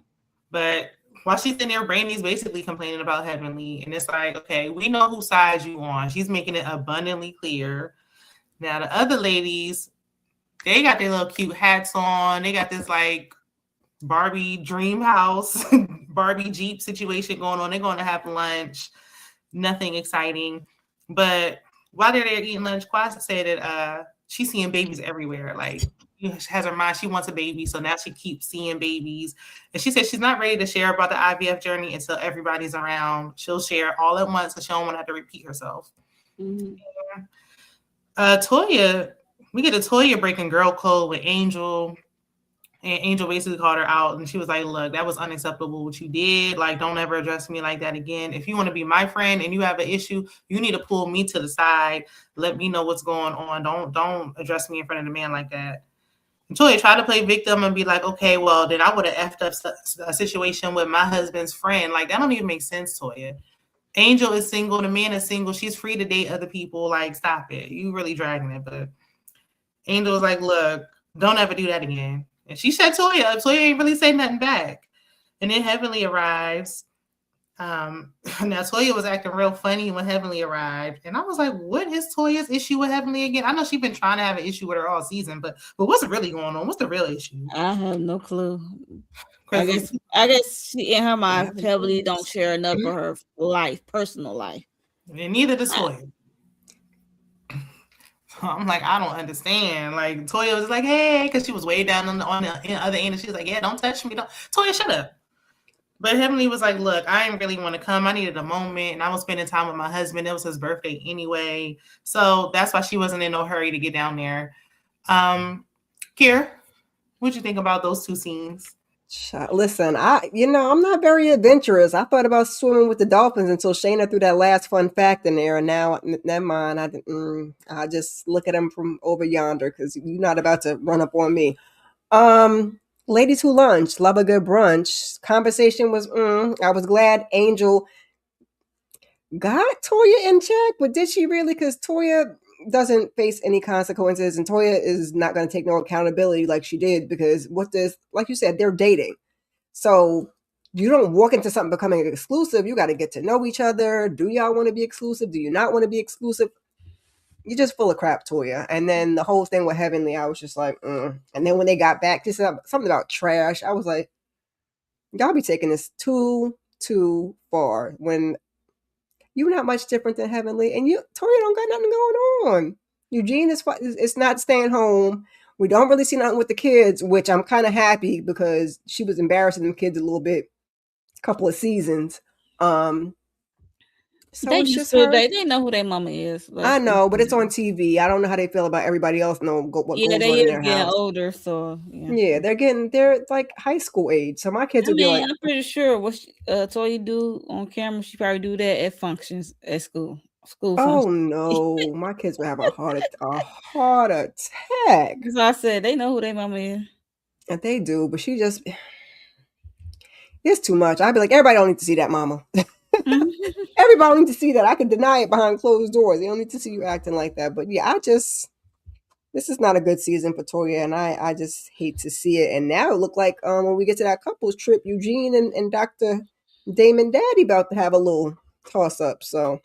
But while she's in there, Brandy's basically complaining about Heavenly. And it's like, okay, we know whose side you on. She's making it abundantly clear. Now, the other ladies, they got their little cute hats on. They got this like Barbie dream house, Barbie Jeep situation going on. They're going to have lunch. Nothing exciting. But while they're there eating lunch, Kwasi said that she's seeing babies everywhere. Like, she has her mind, she wants a baby, so now she keeps seeing babies. And she said she's not ready to share about the IVF journey until everybody's around. She'll share all at once, so she don't want to have to repeat herself. Mm-hmm. Toya, we get a Toya breaking girl code with Angel, and Angel basically called her out, and she was like, "Look, that was unacceptable what you did. Like, don't ever address me like that again. If you want to be my friend and you have an issue, you need to pull me to the side. Let me know what's going on. Don't address me in front of the man like that." Toya tried to play victim and be like, okay, well, then I would have effed up a situation with my husband's friend. Like, that don't even make sense, Toya. Angel is single. The man is single. She's free to date other people. Like, stop it. You really dragging it. But Angel was like, look, don't ever do that again. And she shut Toya up. Toya ain't really say nothing back. And then Heavenly arrives. Now Toya was acting real funny when Heavenly arrived, and I was like, "What is Toya's issue with Heavenly again?" I know she's been trying to have an issue with her all season, but what's really going on? What's the real issue? I have no clue. I guess she, in her mind, Heavenly don't share enough of her life, personal life, and neither does Toya. I'm like, I don't understand. Like Toya was like, "Hey," because she was way down on the other end, and she was like, "Yeah, don't touch me, don't." Toya, shut up. But Heavenly was like, look, I didn't really want to come. I needed a moment, and I was spending time with my husband. It was his birthday anyway. So that's why she wasn't in no hurry to get down there. Kier, what'd you think about those two scenes? Listen, I'm not very adventurous. I thought about swimming with the dolphins until Shayna threw that last fun fact in there, and now, never mind. I just look at them from over yonder because you're not about to run up on me. Ladies who lunch love a good brunch. Conversation was. I was glad Angel got Toya in check, but did she really? Because Toya doesn't face any consequences, and Toya is not going to take no accountability like she did. Because like you said, they're dating. So you don't walk into something becoming exclusive. You got to get to know each other. Do y'all want to be exclusive? Do you not want to be exclusive? You're just full of crap, Toya. And then the whole thing with Heavenly, I was just like, And then when they got back, just something about trash. I was like, y'all be taking this too far. When you're not much different than Heavenly, and Toya don't got nothing going on. Eugene is not staying home. We don't really see nothing with the kids, which I'm kind of happy because she was embarrassing them kids a little bit, a couple of seasons. So They it's used just to. her. They know who their mama is. I know, but it's on TV. I don't know how they feel about everybody else know what Yeah, goes they on in is their getting house. older, so yeah. Yeah, they're like high school age. So my kids I would be mean, like, I'm pretty sure what Toya do on camera, she probably do that at functions at school oh functions. no, my kids would have a heart attack. As I said, they know who their mama is. And they do, but it's too much. I'd be like, everybody don't need to see that, mama. Everybody need to see that. I can deny it behind closed doors. They don't need to see you acting like that. But yeah, this is not a good season for Toya, and I just hate to see it. And now it looked like when we get to that couples trip, Eugene and Dr. Damon Daddy about to have a little toss up. So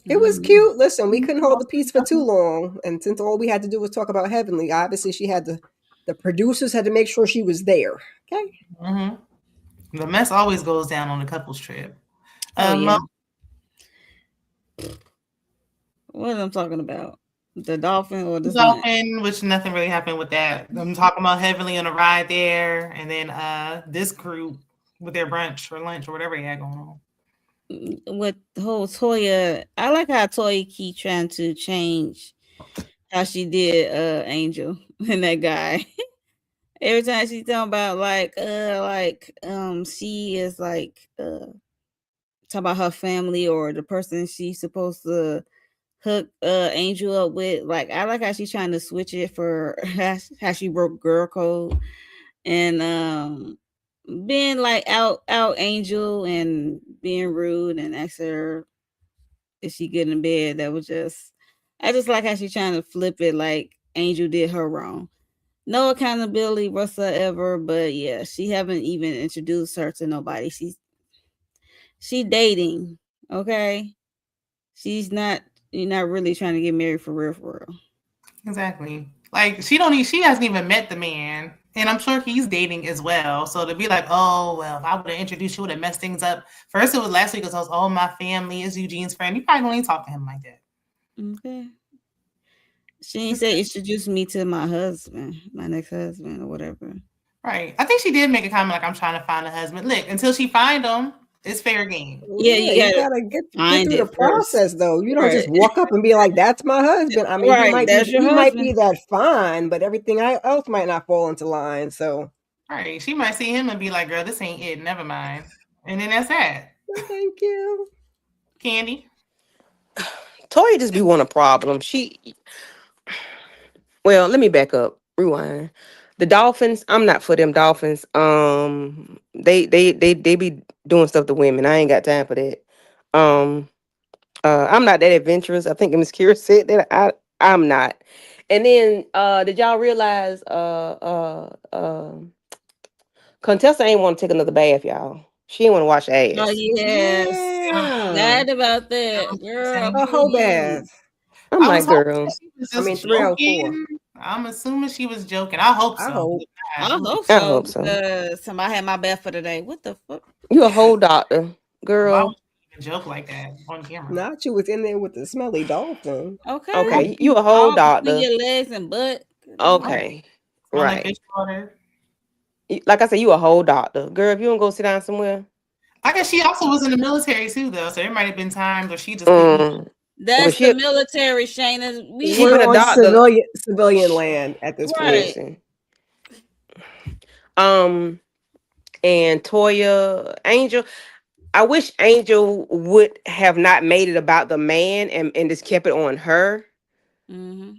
it was cute. Listen, we couldn't hold the peace for too long. And since all we had to do was talk about Heavenly, obviously the producers had to make sure she was there. Okay. Mm-hmm. The mess always goes down on the couples trip. Oh yeah. What am I talking about? The dolphin or the dolphin, which nothing really happened with that. I'm talking about Heavenly on a ride there, and then this group with their brunch or lunch or whatever they had going on. With the whole Toya, I like how Toya keep trying to change how she did Angel and that guy. Every time she's talking about she is like talk about her family or the person she's supposed to hook Angel up with. Like I like how she's trying to switch it for how she broke girl code and being like out Angel and being rude and ask her if she get in bed. That was just I just like how she's trying to flip it like Angel did her wrong. No accountability whatsoever, but yeah, she haven't even introduced her to nobody. She dating, okay? She's not you're not really trying to get married for real. Exactly. Like she hasn't even met the man. And I'm sure he's dating as well. So to be like, oh, well, if I would have introduced you, would have messed things up. First, it was last week, it was, oh, my family is Eugene's friend. You probably don't even talk to him like that. Okay. She ain't say introduce me to my husband, my next husband or whatever. Right. I think she did make a comment like, I'm trying to find a husband. Look, until she find him, it's fair game. Yeah, you gotta get through the process though. You don't just walk up and be like, "That's my husband." I mean, he might be that fine, but everything else might not fall into line. So, right, she might see him and be like, "Girl, this ain't it. Never mind." And then that's that. Thank you, Candy. Toya just be one a problem. Well, let me back up. Rewind. The Dolphins, I'm not for them Dolphins. They be doing stuff to women. I ain't got time for that. I'm not that adventurous. I think Miss Kira said that I'm not. And then did y'all realize Contessa ain't want to take another bath, y'all. She didn't want to wash ass. Oh yes. Yeah. Mad about that, girl. A whole bath. I'm like, girl. I mean, 304. I'm assuming she was joking. I hope so. I hope so. Somebody had my bath for today. What the fuck? You a whole doctor, girl. Why would you even joke like that on camera? Not you was in there with the smelly dolphin. Okay. You a whole doctor. Your legs and butt. Okay. Right. Fish water. Like I said, you a whole doctor, girl. If you don't go sit down somewhere. I guess she also was in the military too, though. So there might have been times where she just. That's the military, Shayna. We're on civilian land at this point. Um, and Toya, Angel. I wish Angel would have not made it about the man and just kept it on her, Mm-hmm.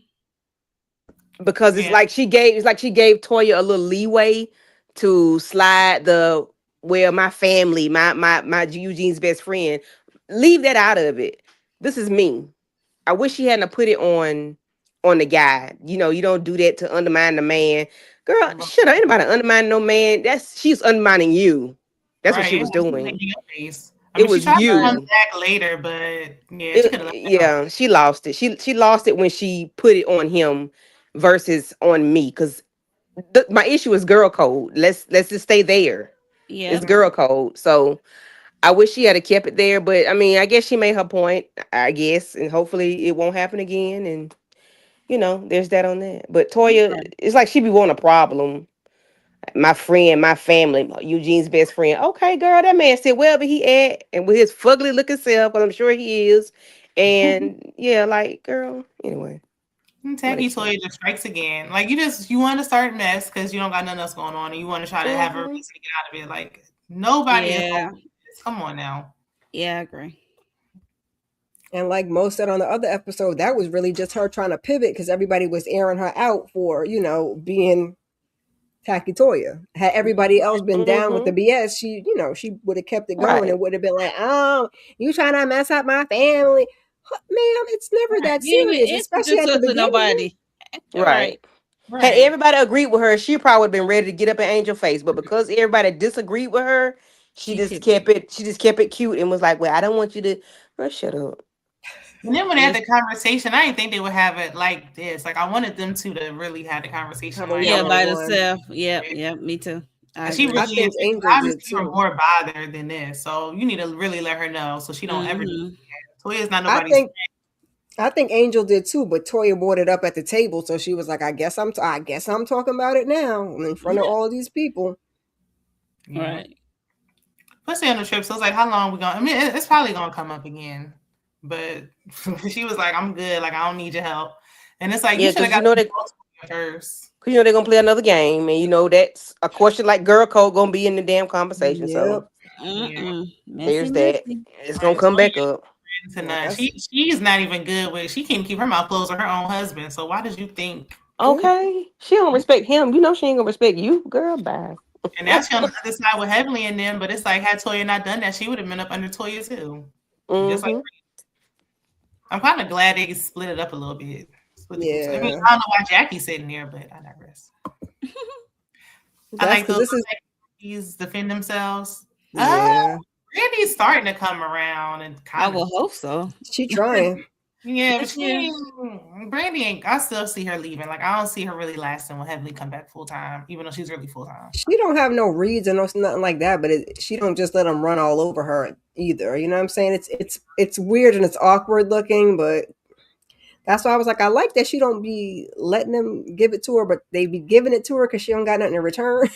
because Yeah. it's like she gave Toya a little leeway to slide the, well, my family, my Eugene's best friend, leave that out of it. This is me. I wish she hadn't put it on the guy. You don't do that to undermine the man. Girl, shut up. Ain't nobody undermining no man. She's undermining you. That's what Right. she Yeah, was she's in doing. your face. I It mean, she was tried to come Right. you. back later, but yeah, she could have let that go. Yeah, she lost it. She lost it when she put it on him versus on me. Because my issue is girl code. Let's just stay there. It's Yep. girl code. So I wish she had kept it there, but I mean, I guess she made her point. I guess, and hopefully it won't happen again. And there's that on that. But Toya, Okay. it's like she be wanting a problem. My friend, my family, Eugene's best friend. Okay, girl, that man said, well, but he at, and with his fugly looking self, but I'm sure he is. And yeah, like, girl, anyway, And Tacky whatever. Toya just strikes again. Like you want to start mess because you don't got nothing else going on, and you want to try to have a Hmm. reason to get out of it. Like nobody is Yeah. going to do this. Come on now. Yeah, I agree. And like most said on the other episode, that was really just her trying to pivot because everybody was airing her out for, being Tacky Toya. Had everybody else been down with the Hmm. BS, she would have kept it going Right. and would have been like, oh, you trying to mess up my family. Ma'am, it's never Right. that You ain't serious, even especially introduce at the us to beginning. nobody. Right. Right. Had Right. everybody agreed with her, she probably would have been ready to get up in Angel face. But because everybody disagreed with her, she She just pivoted. kept it. She just kept it cute and was like, "Well, I don't want you to." Bro, shut up. And then when they had Yes. the conversation, I didn't think they would have it like this. Like I wanted them two to really have the conversation Have a like, Yeah, oh, by one-on-one. herself. Yep. Yep. Me too. I like she agree. I really think is. Angel did Obviously, you were too. more bothered than this, so you need to really let her know so she don't ever do it Mm-hmm. again. Toya's not I nobody's think I think Angel did too, but Toya brought it up at the table, so she was like, I guess I'm talking about it now in front of all these people." friend. Yeah. Right. Plus, they on the trip, so it's like, how long we going? I mean, it's probably gonna come up again. But she was like, "I'm good. Like, I don't need your help." And it's like you Yeah, should have because got them both first. they're gonna play another game, and that's a question like girl code gonna be in the damn conversation. So Yep. Yeah, Messy, there's that. messy. It's gonna right. come back up. To Like none. I said, She's not even good with. She can't keep her mouth closed with her own husband. So why did you think? Okay, she don't respect him. She ain't gonna respect you, girl. Bye. And now she on the other side with Heavenly and them. But it's like, had Toya not done that, she would have been up under Toya too. Just like Hmm. I'm kind of glad they split it up a little bit. Split the groups. I mean, yeah. I don't know why Jackie's sitting there, but I digress. I That's like because those this is these defend themselves. yeah. Randy's starting to come around and I kind of will hope so. She trying. yeah, but Yes, she yeah. ain't Brandy ain't I still see her leaving. Like I don't see her really lasting when Heavenly come back full time, even though she's really full time. She don't have no reads and nothing like that, but she don't just let them run all over her either. You know what I'm saying? It's weird and it's awkward looking, but that's why I was like, I like that she don't be letting them give it to her, but they be giving it to her because she don't got nothing in return.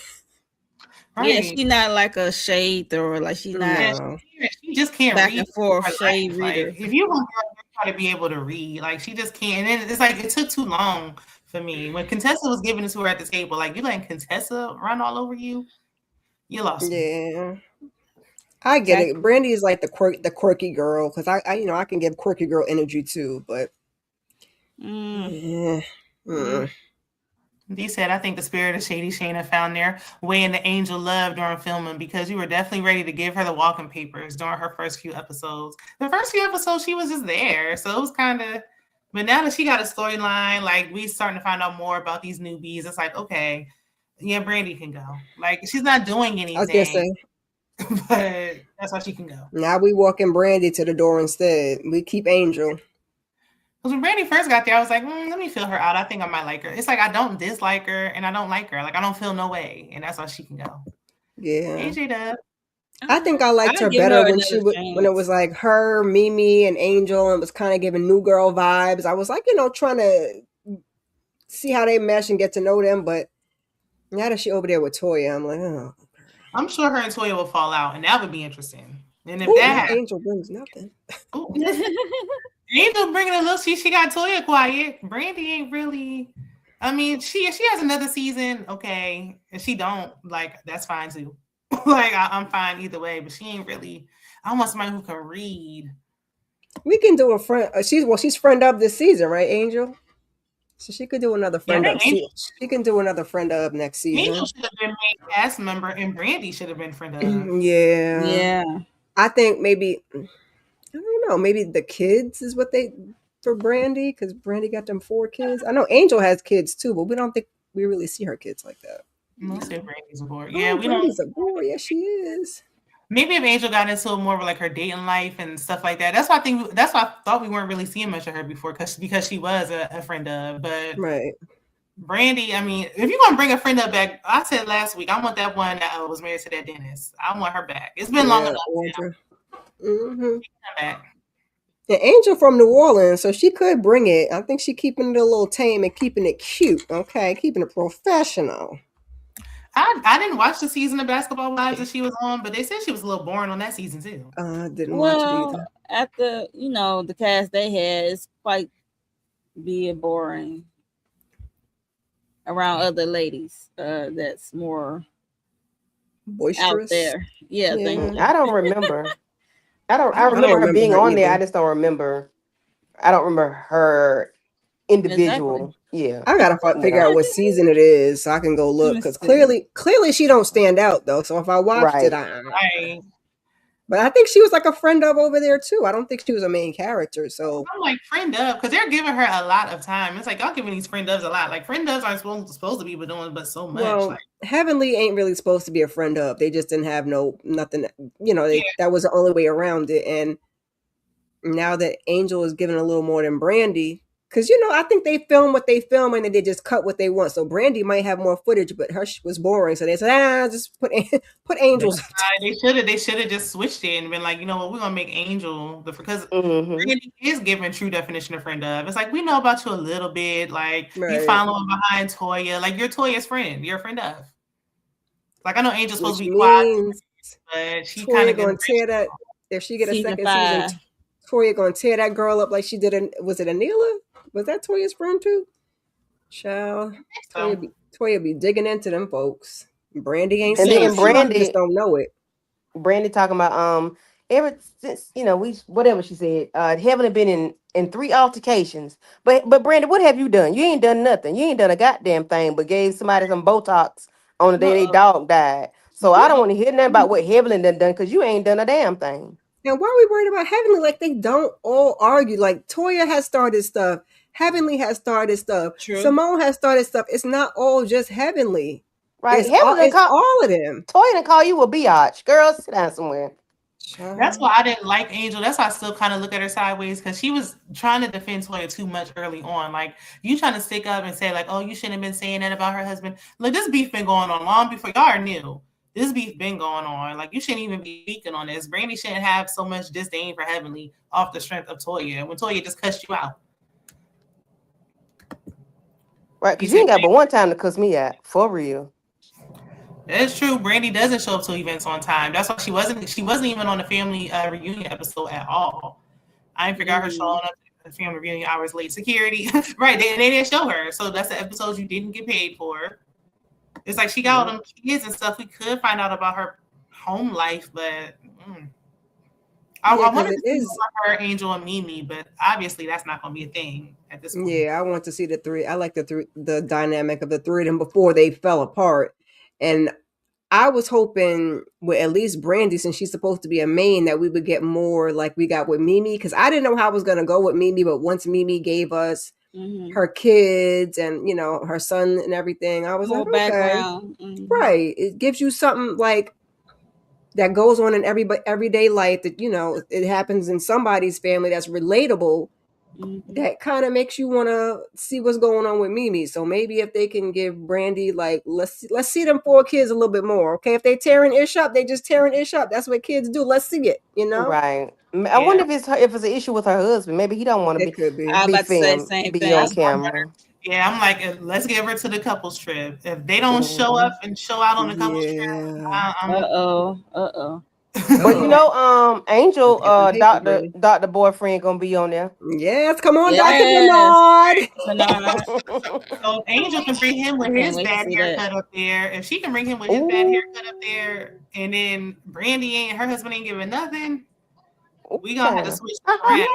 Yeah, Right. she's not like a shade thrower. Like she's not Yeah, No. she just can't back read and forth her shade life. Like reader. if you want to try to be able to read, like she just can't. And then it's like it took too long for me. When Contessa was giving it to her at the table, like you letting Contessa run all over you, you lost me. Yeah. I get Tack. it. Brandy is like the quirky girl because I can give quirky girl energy too, but Mm, yeah. mm. Dee said, I think the spirit of Shady Shayna found their way into Angel Love during filming because you were definitely ready to give her the walking papers during her first few episodes. The first few episodes, she was just there. So it was kind of, but now that she got a storyline, like we starting to find out more about these newbies, it's like, okay, yeah, Brandy can go. Like she's not doing I was gonna anything, say but that's why she can go. now we walking Brandy to the door instead. We keep Angel. Because when Brandy first got there, I was like, let me feel her out. I think I might like her. It's like I don't dislike her and I don't like her. Like I don't feel no way. And that's why she can go. Yeah. AJ Dub. I think I liked I'll her give better her when another when it chance. was like her, Mimi, and Angel, and was kind of giving new girl vibes. I was like, trying to see how they mesh and get to know them. But now that she over there with Toya, I'm like, oh, I'm sure her and Toya will fall out, and that would be interesting. And if ooh, that now happens, Angel brings nothing. Angel bringing a little, she got Toya quiet. Brandy ain't really. I mean, she has another season, okay. If she don't, like, that's fine too. Like, I'm fine either way. But she ain't really. I want somebody who can read. We can do a friend. She's friend of this season, right, Angel? So she could do another Yeah, I friend think of. She can do another friend of next Angel season. should have been made cast member, and Brandy should have been friend of. Yeah. Yeah. I think maybe I don't know. Maybe the kids is what they for Brandy because Brandy got them 4 kids. I know Angel has kids too, but we don't think we really see her kids like that. Let's say Brandy's a boy. Yeah, Oh, we don't. Brandy's a boy. Yes, she is. Maybe if Angel got into more of like her dating life and stuff like that. That's why I think. That's why I thought we weren't really seeing much of her before, because she was a friend of. But Right. Brandy, I mean, if you're gonna bring a friend up back, I said last week, I want that one that was married to that dentist. I want her back. It's been long enough. Audra. Mm-hmm. Back. And Angel from New Orleans, so she could bring it. I think she keeping it a little tame and keeping it cute. Okay, keeping it professional. I didn't watch the season of Basketball Wives that she was on, but they said she was a little boring on that season too. Didn't watch it either. After the cast they had, it's quite being boring around other ladies. That's more boisterous out there. Yeah, thank you. I don't remember. I remember her being on there. I just don't remember. I don't remember her individual. Exactly. Yeah. I gotta figure out what season it is so I can go look because clearly she don't stand out though. So if I watched it, right. But I think she was like a friend of over there too. I don't think she was a main character. So I'm like friend of because they're giving her a lot of time. It's like y'all giving these friend ofs a lot. Like friend ofs aren't supposed to be doing but so much. Well, like, Heavenly ain't really supposed to be a friend of. They just didn't have nothing. That was the only way around it. And now that Angel is given a little more than Brandy, because I think they film what they film and then they just cut what they want. So Brandy might have more footage, but her was boring. So they said, just put Angels. They should have just switched it and been like, you know what, we're gonna make Angel because Brandy is giving true definition of friend of. It's like we know about you a little bit, like you following behind Toya, like you're Toya's friend, you're a friend of. Like I know Angel's supposed to be quiet, but she kind of gonna tear that if she get a second season. Toya gonna tear that girl up like she did. Was it Anila? Was that Toya's friend too? Child, Toya be digging into them folks. Brandy ain't saying Brandy just don't know it. Brandy talking about ever since whatever she said, haven't been in 3 altercations. But Brandy, what have you done? You ain't done nothing. You ain't done a goddamn thing but gave somebody some Botox on the day their dog died. So I don't want to hear nothing about what Heavenly done because you ain't done a damn thing. And why are we worried about Heavenly? Like they don't all argue. Like Toya has started stuff. Heavenly has started stuff. True. Simone has started stuff. It's not all just Heavenly. Right. It's all of them. Toya didn't call you a biatch. Girl, sit down somewhere. That's why I didn't like Angel. That's why I still kind of look at her sideways because she was trying to defend Toya too much early on. Like you trying to stick up and say like, oh, you shouldn't have been saying that about her husband. Like this beef been going on long before y'all are new. This beef been going on. Like you shouldn't even be speaking on this. Brandy shouldn't have so much disdain for Heavenly off the strength of Toya when Toya just cussed you out. Right, because you ain't got but one time to cuss me out for real. That's true. Brandy doesn't show up to events on time. That's why she wasn't even on the family reunion episode at all. I didn't figure out her showing up to the family reunion hours late. Security, right? They didn't show her, so that's the episode you didn't get paid for. It's like she got all them kids and stuff. We could find out about her home life, but I wanted to see about her, Angel, and Mimi, but obviously that's not going to be a thing at this point. Yeah, I want to see the 3. I like the dynamic of the 3 of them before they fell apart. And I was hoping with at least Brandy, since she's supposed to be a main, that we would get more like we got with Mimi. Because I didn't know how I was going to go with Mimi, but once Mimi gave us her kids and her son and everything, I was like, background. Okay, right? It gives you something like that goes on in everyday life that it happens in somebody's family that's relatable. That kind of makes you want to see what's going on with Mimi. So maybe if they can give Brandy like let's see them 4 kids a little bit more. Okay, if they tearing Ish up, they just tearing Ish up. That's what kids do. Let's see it. Right. I wonder if it's an issue with her husband. Maybe he don't want to be filmed, be on camera. Yeah, I'm like, let's give her to the couples trip. If they don't show up and show out on the couples trip, But you know, Angel, Let's get them papers doctor, ready. doctor boyfriend gonna be on there. Yes, come on, Dr. Yes. Bernard. Bernard. So Angel can bring him I with can't his wait to bad see that. haircut up there. If she can bring him with his bad Ooh, haircut up there, and then Brandy ain't her husband ain't giving nothing, ooh, we gonna have to child. switch around.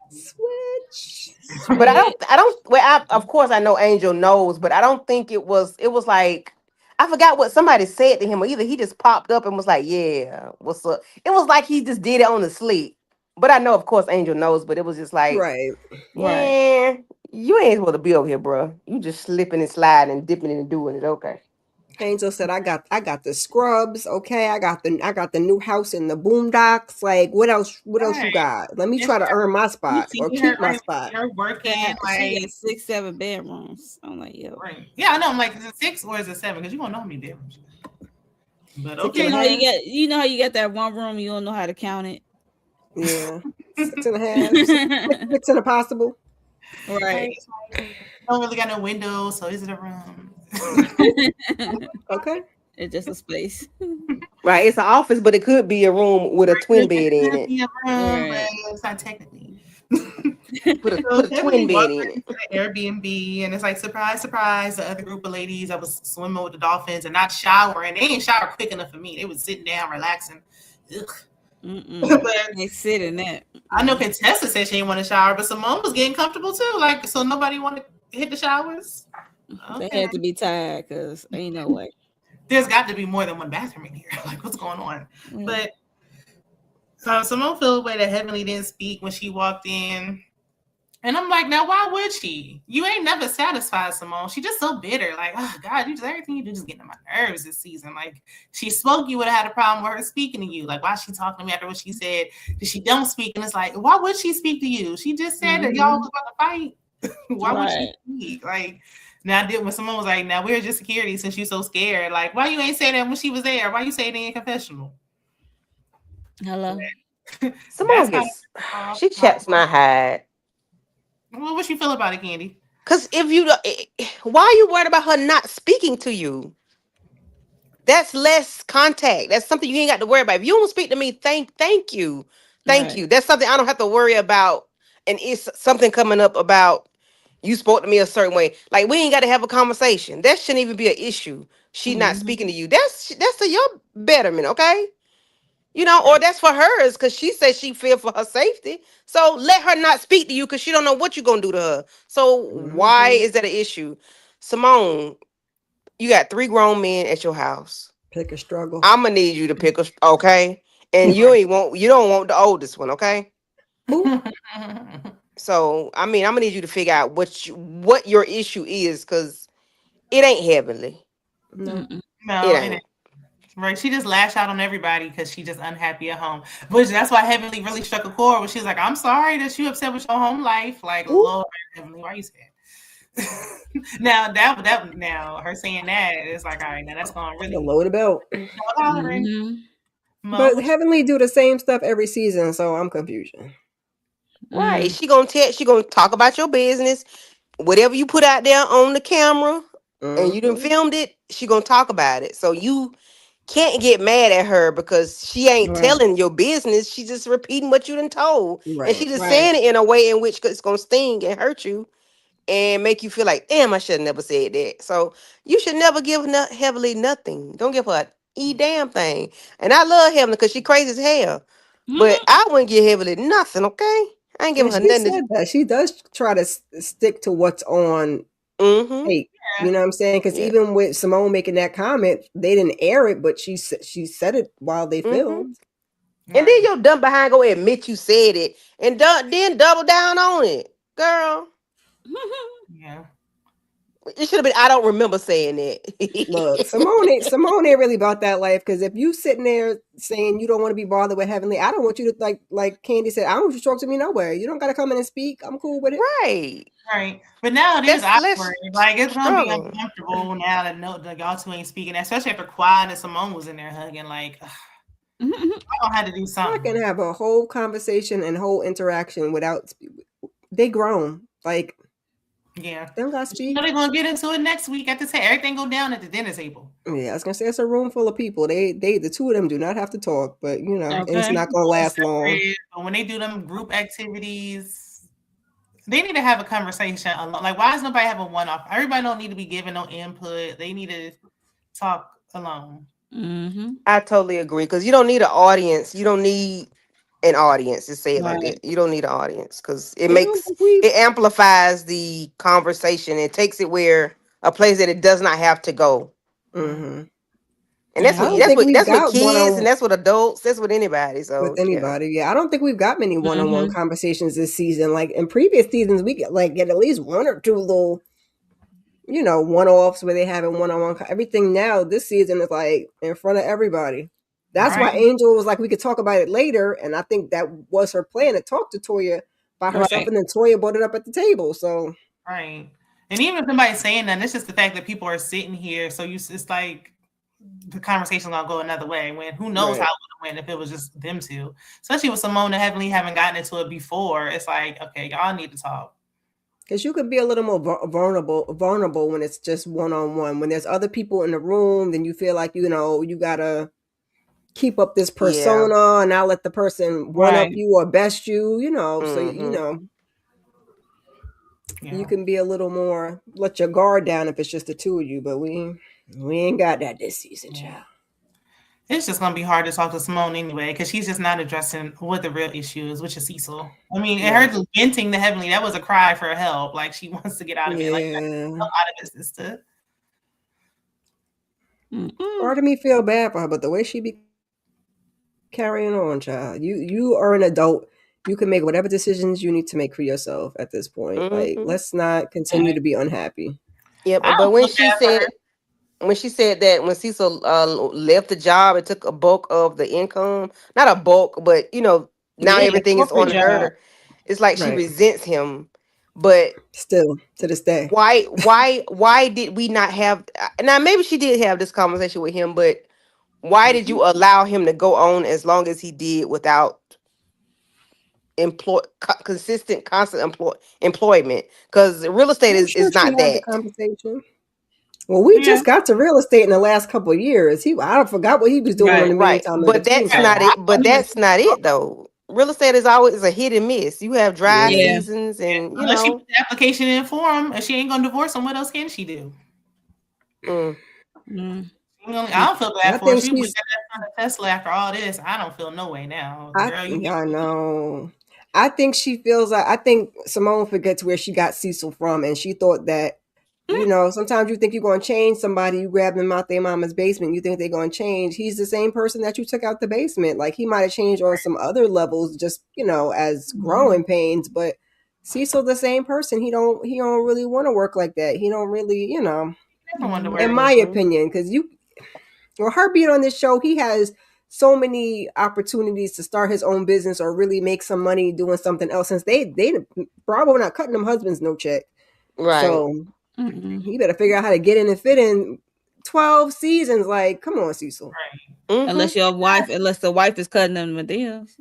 Switch. But Switch. I don't. Well, of course I know Angel knows, but I don't think it was. It was like I forgot what somebody said to him, or either he just popped up and was like, "Yeah, what's up?" It was like he just did it on the sleep. But I know, of course, Angel knows. But it was just like, Right. Right. yeah, you ain't supposed to be over here, bro. You just slipping and sliding and dipping and doing it. Okay. Angel said, I got the scrubs, okay. I got the new house in the boondocks. Like, what else you Right. got? Let me And try to earn my you spot or see her keep my like spot. her working She like got 6, 7 bedrooms. I'm like, yo. right. Yeah, I know. I'm like, is it 6 or is it 7? Because you won't know how many bedrooms. But Six You and okay, a know how half. you get how you got that one room you don't know how to count it. Yeah. 6.5. Six and a possible. Right. right. Don't really got no windows, so is it a room? Okay. It's just a space. Right. It's an office, but it could be a room with a twin bed in Could it. be a room, but Right. it's not technically. Put So a Tiffany twin bed walked in her it. into the Airbnb, and it's like surprise, surprise. The other group of ladies that was swimming with the dolphins and not showering. They ain't shower quick enough for me. They was sitting down, relaxing. Ugh. But They sit in that. I know Contessa said she didn't want to shower, but Simone was getting comfortable too. Like, so nobody want to hit the showers. They Okay, had to be tired because ain't no way. there's got to be more than one bathroom in here. Like, what's going on? But Simone felt the way that Heavenly didn't speak when she walked in. And I'm like, now why would she? You ain't never satisfied Simone. She just so bitter. Like, oh God, you just everything you do just getting on my nerves this season. Like, she spoke, you would have had a problem with her speaking to you. Like, why is she talking to me after what she said? Did she don't speak? And it's like, why would she speak to you? She just said that y'all was about to fight. Why would she Right. speak? Like, now did when Simone was like, now where's your security since you so scared? Like, why you ain't say that when she was there? Why you say it in your confessional? Hello. Simone That's how gets she chaps my hide. what you feel about it, Candy? Cause if you why are you worried about her not speaking to you? That's less contact. That's something you ain't got to worry about. If you don't speak to me, thank you. Thank Right. you. That's something I don't have to worry about. And it's something coming up about you spoke to me a certain way. Like we ain't got to have a conversation. That shouldn't even be an issue. She not speaking to you. That's to your betterment, okay? You know, or that's for hers because she says she fear for her safety. So let her not speak to you because she don't know what you're gonna do to her. So why Mhm. is that an issue? Simone, you got 3 grown men at your house. Pick a struggle. I'm gonna need you to pick a okay, and you don't want the oldest one, okay? Who? So I mean, I'm gonna need you to figure out what your issue is because it ain't heavenly. No. It No, it ain't. ain't. Right. She just lashed out on everybody because she just unhappy at home. Which that's why Heavenly really struck a chord when she was like, I'm sorry that you upset with your home life. Like, Ooh, Lord, Heavenly, why you sad? Now that now her saying that is like, all right, now that's gonna really Below the belt. hollering. Mo, But what you Heavenly do the same stuff every season, so I'm confused. right. She gonna talk about your business. Whatever you put out there on the camera and you done Mm-hmm. filmed it, she gonna talk about it. So you can't get mad at her because she ain't Right. telling your business. She just repeating what you done told. And she Right. just Right. saying it in a way in which it's gonna sting and hurt you and make you feel like, damn, I should have never said that. So you should never give Heavenly nothing. Don't give her a damn thing. And I love Heavenly because she crazy as hell. But I wouldn't give Heavenly nothing, okay? I ain't giving And her she nothing. said that she does try to stick to what's on Mm-hmm. tape. You yeah. know what I'm saying? Because Yeah. even with Simone making that comment, they didn't air it, but she said it while they Mm-hmm. filmed. And then Right. your dumb behind go admit you said it and then double down on it. Girl, Yeah. it should have been, I don't remember saying Look, that. Simone ain't really about that life. Because if you sitting there saying you don't want to be bothered with Heavenly, I don't want you to like Candy said. I don't want you to talk to me nowhere. You don't got to come in and speak. I'm cool with it. Right. Right. But now it is That's less awkward. Like it's gonna be struggle. uncomfortable now that no that y'all two ain't speaking, especially after Quad and Simone was in there hugging. Like I don't have to do I can something. have a whole conversation and whole interaction without. They grown. Like Yeah. Them got You know speak. they're gonna get into it next week at the table. Everything go down at the dinner table. Yeah, I was gonna say it's a room full of people. The two of them do not have to talk, but it's Okay. not gonna All last long. separate, but when they do them group activities, they need to have a conversation alone. Like, why is nobody having one off? Everybody don't need to be giving no input. They need to talk alone. Mm-hmm. I totally agree because you don't need an audience. You don't need an audience to say it like Right. that. You don't need an audience because And I don't think we. it amplifies the conversation. It takes it where a place that it does not have to go. Hmm. And I don't Exactly. think we've that's with got one kids and on that's with adults. That's with anybody. with So yeah. anybody. Yeah, I don't think we've got many one-on-one Mm-hmm. conversations this season. Like in previous seasons, we get at least one or two little, one-offs where they having one-on-one. Everything now this season is like in front of everybody. That's why Right, Angel was like, we could talk about it later, and I think that was her plan to talk to Toya by herself, Right. and then Toya brought it up at the table. So right. And even if somebody's saying that, it's just the fact that people are sitting here. So it's like the conversation's gonna go another way. When who knows how right, it would have went if it was just them two. Especially with Simone and Heavenly haven't gotten into it before. It's like, okay, y'all need to talk. because you could be a little more vulnerable when it's just one-on-one. When there's other people in the room, then you feel like you gotta keep up this Yeah. persona and not let the person one up Right. you or best you. So Hmm. you Yeah. can be a little more let your guard down if it's just the two of you. But we ain't got that this season, Yeah. child. It's just gonna be hard to talk to Simone anyway, because she's just not addressing what the real issue is, which is Cecil. I mean, and Right. her venting to Heavenly, that was a cry for help. Like she wants to get out of it. Like Yeah. help out of it, sister. Mm-mm. Part of me feel bad for her, but the way she be carrying on, child, you are an adult. You can make whatever decisions you need to make for yourself at this point. Like, Hmm. let's not continue to be unhappy. Yeah, I but don't feel bad for her. when she said that when Cecil left the job, it took a bulk of the income. Not a bulk, but now Yeah, everything is corporate on job. her. It's like she Right. resents him. But Still to this day. why did we not have now maybe she did have this conversation with him, but why did Mhm. you allow him to go on as long as he did without consistent constant employment? Because real estate I'm sure is she not had the that. conversation. Well, we Yeah. just got to real estate in the last couple of years. I forgot what he was doing in Right. the Right. meantime in But between that's Right. not time. I it. thought But he was that's not it though. Real estate is always a hit and miss. You have dry Yeah. Yeah. seasons and unless she put the application in for him and she ain't gonna divorce him, what else can she do? mm, Mm. I don't feel bad I for her. think She went she's. got that son of Tesla after all this. I don't feel no way now. Girl, you Yeah, I know. I think she feels like. I think Simone forgets where she got Cecil from, and she thought that. Sometimes you think you're going to change somebody. You grab them out their mama's basement. You think they're going to change. He's the same person that you took out the basement. Like he might have changed on some other levels, just as growing pains. But Cecil, the same person. He don't really want to work like that. He don't really. never wanted to Mm. work. In my mm-hmm. opinion, because her being on this show, he has so many opportunities to start his own business or really make some money doing something else. Since they Bravo not cutting them husbands no check, Right. so Mm-mm. you better figure out how to get in and fit in 12 seasons. Like, come on, Cecil. Mm-hmm. Unless the wife is cutting them with deals.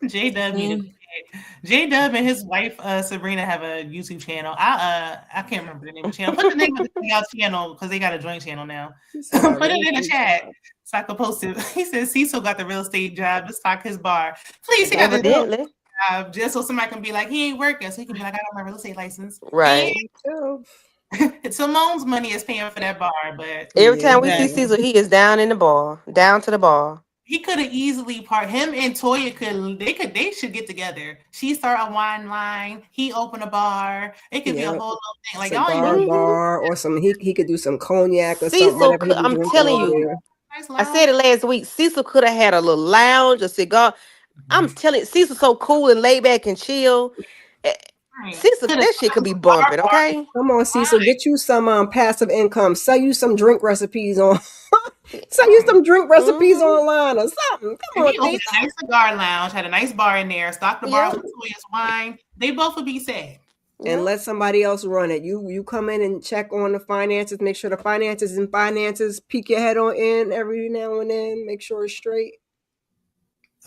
J Dub need to Mm. be dead. J Dub and his wife Sabrina have a YouTube channel. I can't remember the name of the channel. Put the name of the y'all channel because they got a joint channel now. He said, "I Put really it in the think chat so." so I can post it. He says Cecil got the real estate job to stock his bar. Please, he got the real Evidently. job just so somebody can be like he ain't working, so he can be like I got my real estate license. And Right. So, Simone's money is paying for that bar, but Every time we see yeah, Exactly. Caesar, he is down in the bar, down to the bar. he could have easily part him and Toya they should get together. She start a wine line, he open a bar. It could be a yeah, whole little thing. Like y'all ain't cigar really Hmm. bar or some. He could do some cognac or something, Cecil, whatever he be I'm drinking telling over you, there. nice I said lounge. it last week. Cecil could have had a little lounge, a cigar. I'm telling you, Cecil's so cool and laid back and chill. Eh, Right. Cecil, Could have that shit could be bumping, okay? Come on, Cecil, right. get you some passive income. Sell you some drink recipes on. Sell you Right. some drink recipes Mm-hmm. online or something. Come If on, he opened Cecil. a nice cigar lounge, had a nice bar in there, stocked the bar Yep. with Toya's wine, they both would be sad. And Yep. let somebody else run it. You come in and check on the finances, make sure the finances, peek your head on in every now and then, make sure it's straight.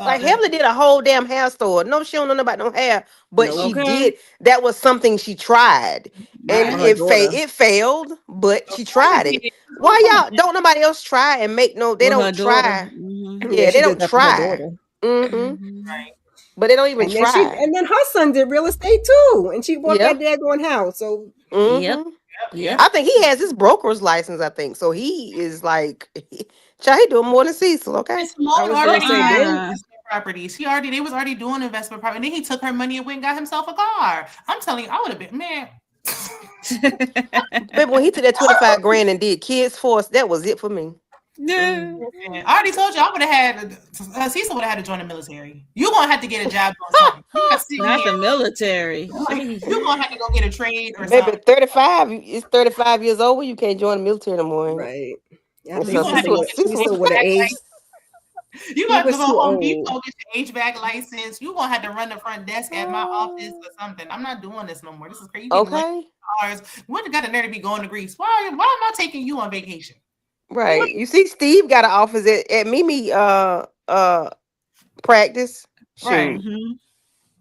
Like The Heavenly did a whole damn hair store. No, she don't know about no hair, but Nope. she Okay. did. That was something she tried. Not for her daughter. it failed, but Of she course tried it it. did. Who Why told y'all don't nobody else try and make no? They with her don't daughter. try. Yeah, Yeah, she they did don't that for her try. daughter. right? But they don't even try. And then her son did real estate too, and she bought Yeah. that daggone house. So Yep. Mm-hmm. Yep, Yep. yep. I think he has his broker's license. I think so. He is like, child, he doing more than Cecil. And Okay. I Simone was gonna already say had then. investment properties. They was already doing investment property. And then he took her money and went and got himself a car. I'm telling you, I would have been man. But when he took that 25 grand and did kids for us, that was it for me. Yeah. Man, I already told you I would have had Cecil would have had to join the military. You're gonna have to get a job doing something. You're not sitting Not here the military. like Jeez. you're gonna have to go get a trade or Baby, something. 35. It's 35 years old. You can't join the military no more. Ain't Right. I it? You're think So gonna have to go get your Cecil HVAC would have aged. license. You're He gonna have to was go too Home old. Depot, get your HVAC license. You're gonna have to run the front desk at my office or something. I'm not doing this no more. This is crazy. You people Okay. cars. When got the nerve to be going to Greece? Why am I taking you on vacation? Right. You see, Steve got an office at Mimi practice. Right. Shoot. Mm-hmm.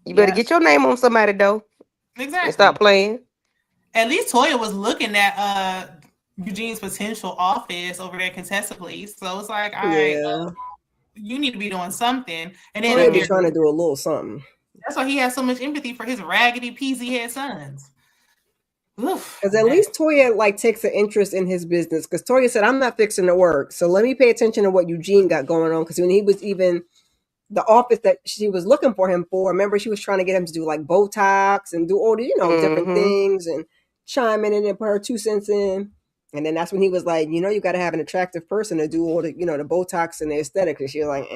You better Yeah. get your name on somebody though. And stop Exactly. playing. At least Toya was looking at Eugene's potential office over there, Contessa Place. So it's like, all right, Yeah. you need to be doing something. And then Toya be apparently, trying to do a little something. that's why he has so much empathy for his raggedy, peasy head sons. Oof, Because at man. least Toya like takes an interest in his business. Because Toya said, "I'm not fixing to work, so let me pay attention to what Eugene got going on." Because when he was even the office that she was looking for him for, remember she was trying to get him to do like Botox and do all the different Mm-hmm. things and chime in and put her 2 cents in. And then that's when he was like, you got to have an attractive person to do all the the Botox and the aesthetics. And she was like,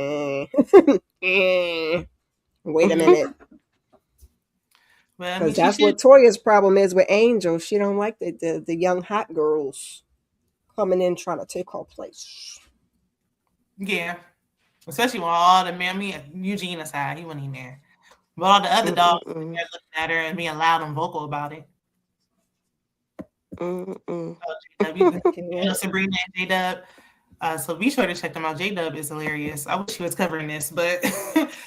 wait a minute. Well, I mean, Because she that's should. what Toya's problem is with Angel. She don't like the young hot girls coming in trying to take her place. Yeah. Especially when all the men, me, Eugene aside, he wasn't even there. But all the other dogs were Mm-mm. there looking at her and being loud and vocal about it. Mm-mm. Sabrina and J Dub. So be sure to check them out. J Dub is hilarious. I wish he was covering this, but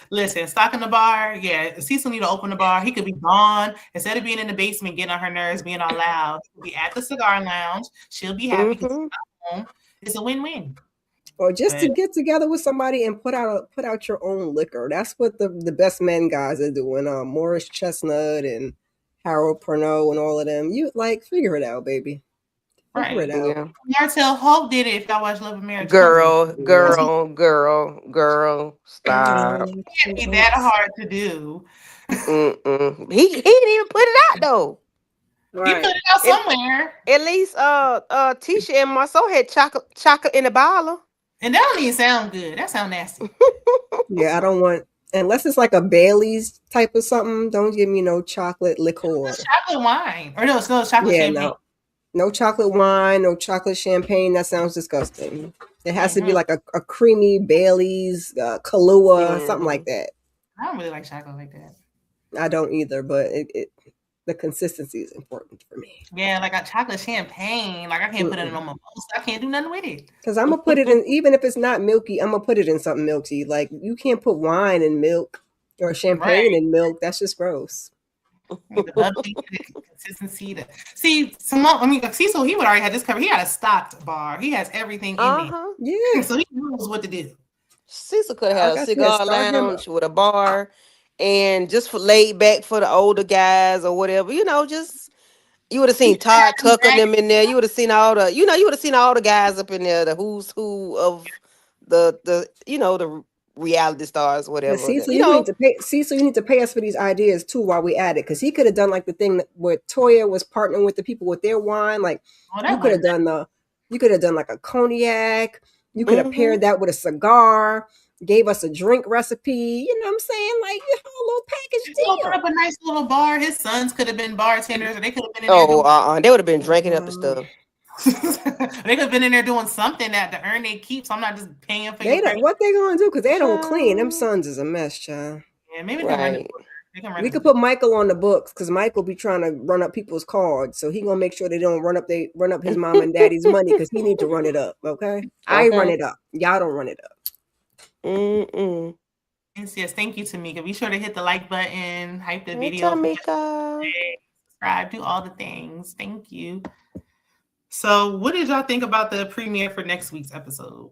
listen, stocking the bar. Yeah, Cecil need to open the bar. He could be gone instead of being in the basement, getting on her nerves, being all loud. He could be at the cigar lounge. She'll be happy because he's not home. It's a win-win. Or just to But, get together with somebody and put out your own liquor. That's what the best men guys are doing. Morris Chestnut and Harold Pernod and all of them. You figure it out, baby. Figure right. it out. Yeah. Martell Hope did it. If y'all watch Love and Marriage Country, Girl, Yeah. stop. it can't be that hard to do. Mm-mm. He didn't even put it out though. He put it out somewhere, At least Tisha and Marceau had chocolate in the bottle. and that don't even sound good. That sound nasty. Yeah, I don't want unless it's like a Bailey's type of something. Don't give me no chocolate liqueur. It's chocolate wine, or no, it's chocolate Yeah, champagne. no chocolate wine, no chocolate champagne. That sounds disgusting. It has to be Mhm. like a creamy Bailey's, Kahlua, something like that. I don't really like chocolate like that. I don't either, but the consistency is important for me. Yeah, like a chocolate champagne. Like I can't put it in Mm-mm. on my toast. I can't do nothing with it. Because I'm gonna put it in, even if it's not milky, I'm gonna put it in something milky. Like you can't put wine in milk or champagne Right. in milk. That's just gross. The bubbly, the consistency. See, Simone, I mean, Cecil, he would already have this covered. He had a stocked bar. He has everything in there. Yeah, So he knows what to do. Cecil could have had like a I said, cigar start him up. lounge with a bar, and just for laid back for the older guys or whatever. Just you would have He seen should have Todd them Tucker and back. them in there. You would have seen all the, you would have seen all the guys up in there, the who's who of the reality stars, But whatever. Cecil, you need to pay. Cecil, you need to pay us for these ideas too while we at it, because he could have done like the thing where Toya was partnering with the people with their wine. Like Oh, you that could have was done like a cognac. You could have Mm-hmm. paired that with a cigar. Gave us a drink recipe. You know what I'm saying? Like a little package just open deal. up a nice little bar. His sons could have been bartenders, or they could have been in there doing. They would have been drinking up the stuff. They could have been in there doing something that to earn their keep. So I'm not just paying for your credit. What they gonna do? Because they don't clean. Them Child. sons is a mess, child. Yeah, maybe they can run the Right. book. They can run We the could book. put Michael on the books because Michael be trying to run up people's cards, so he gonna make sure they don't run up his mom and daddy's money because he need to run it up. Okay, I run it up. Y'all don't run it up. Mm-mm. Yes, thank you, Tamika. Be sure to hit the like button, hype the Hey, video. Tamika. subscribe, do all the things. Thank you. So, what did y'all think about the premiere for next week's episode?